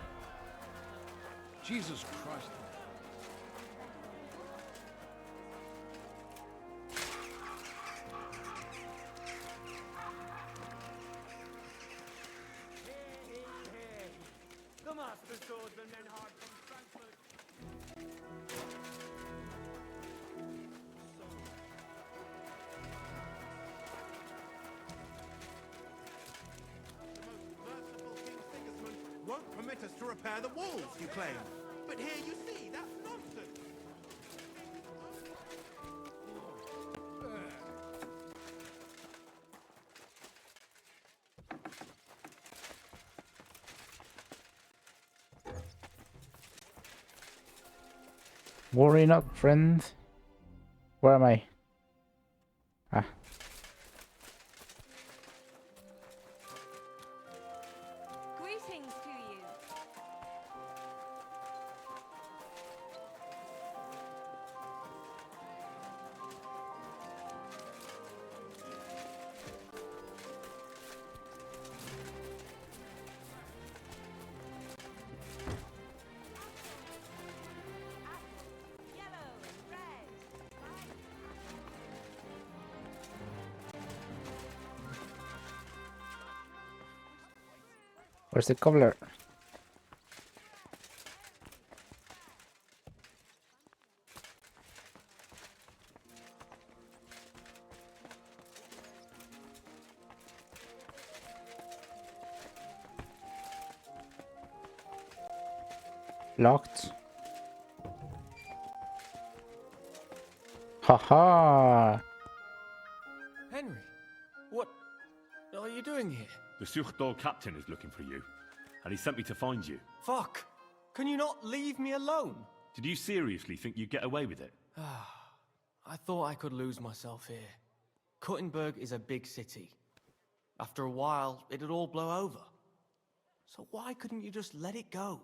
Jesus Christ. The master swordsman Menhard from Frankfurt. Won't permit us to repair the walls, you claim. But here you see, that's nonsense. Worry not, friend. Where am I? Ah. Greetings to you. Where's the cobbler? Locked. Haha. Henry, what are you doing here? The Suchdol captain is looking for you, and he sent me to find you. Fuck! Can you not leave me alone? Did you seriously think you'd get away with it? I thought I could lose myself here. Kuttenberg is a big city. After a while, it'd all blow over. So why couldn't you just let it go?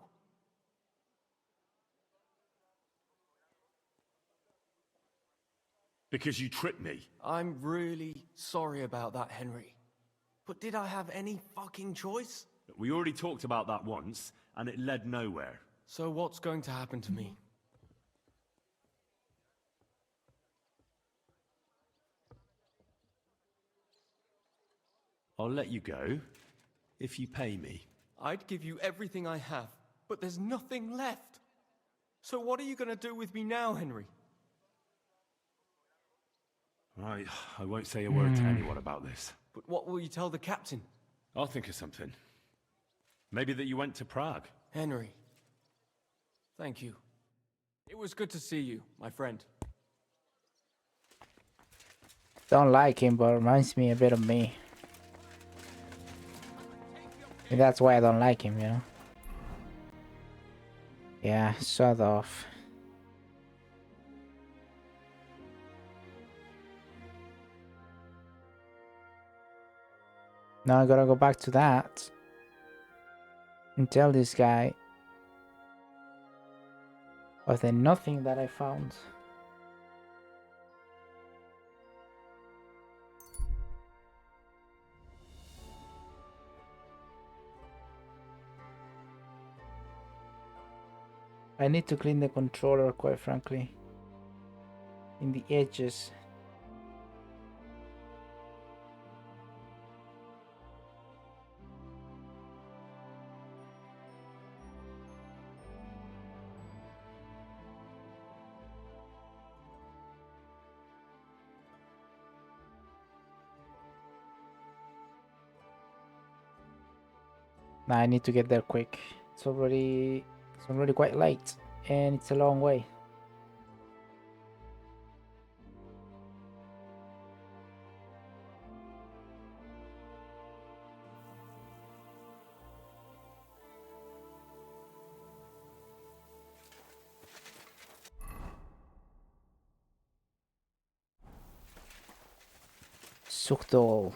Because you tricked me. I'm really sorry about that, Henry. But did I have any fucking choice? We already talked about that once, and it led nowhere. So what's going to happen to me? I'll let you go, if you pay me. I'd give you everything I have, but there's nothing left. So what are you going to do with me now, Henry? Right, I won't say a word to anyone about this. But what will you tell the captain? I'll think of something. Maybe that you went to Prague. Henry, thank you. It was good to see you, my friend. Don't like him, but reminds me a bit of me. And that's why I don't like him, you know? Yeah, sort of. Now I gotta go back to that and tell this guy of the nothing that I found. I need to clean the controller, quite frankly, in the edges. Now I need to get there quick. It's already quite late, and it's a long way. Suchdol.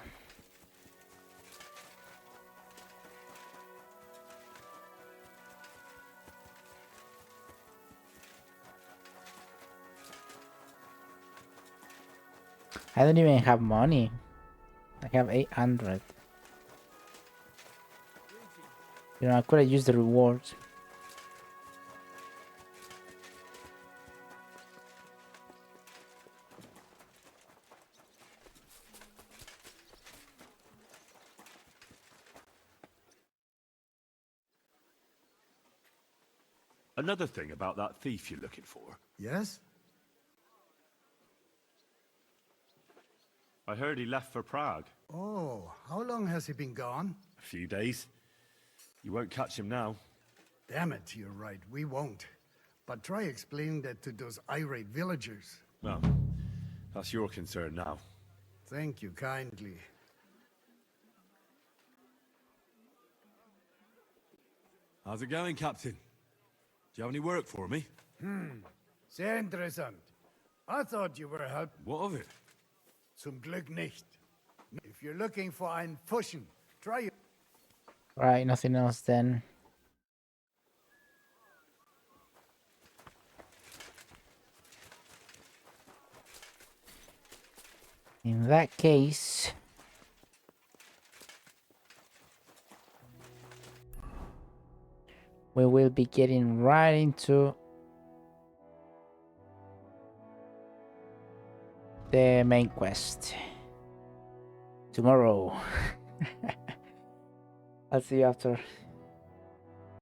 I don't even have money. I have 800. You know, I could have used the rewards. Another thing about that thief you're looking for. Yes? I heard he left for Prague. Oh, how long has he been gone? A few days. You won't catch him now. Damn it, you're right, we won't. But try explaining that to those irate villagers. Well, that's your concern now. Thank you kindly. How's it going, Captain? Do you have any work for me? Sehr interessant. I thought you were helping. What of it? Zum Glück nicht. If you're looking for einen Fuschen, try it. Right, nothing else then. In that case, we will be getting right into the main quest tomorrow. I'll see you after.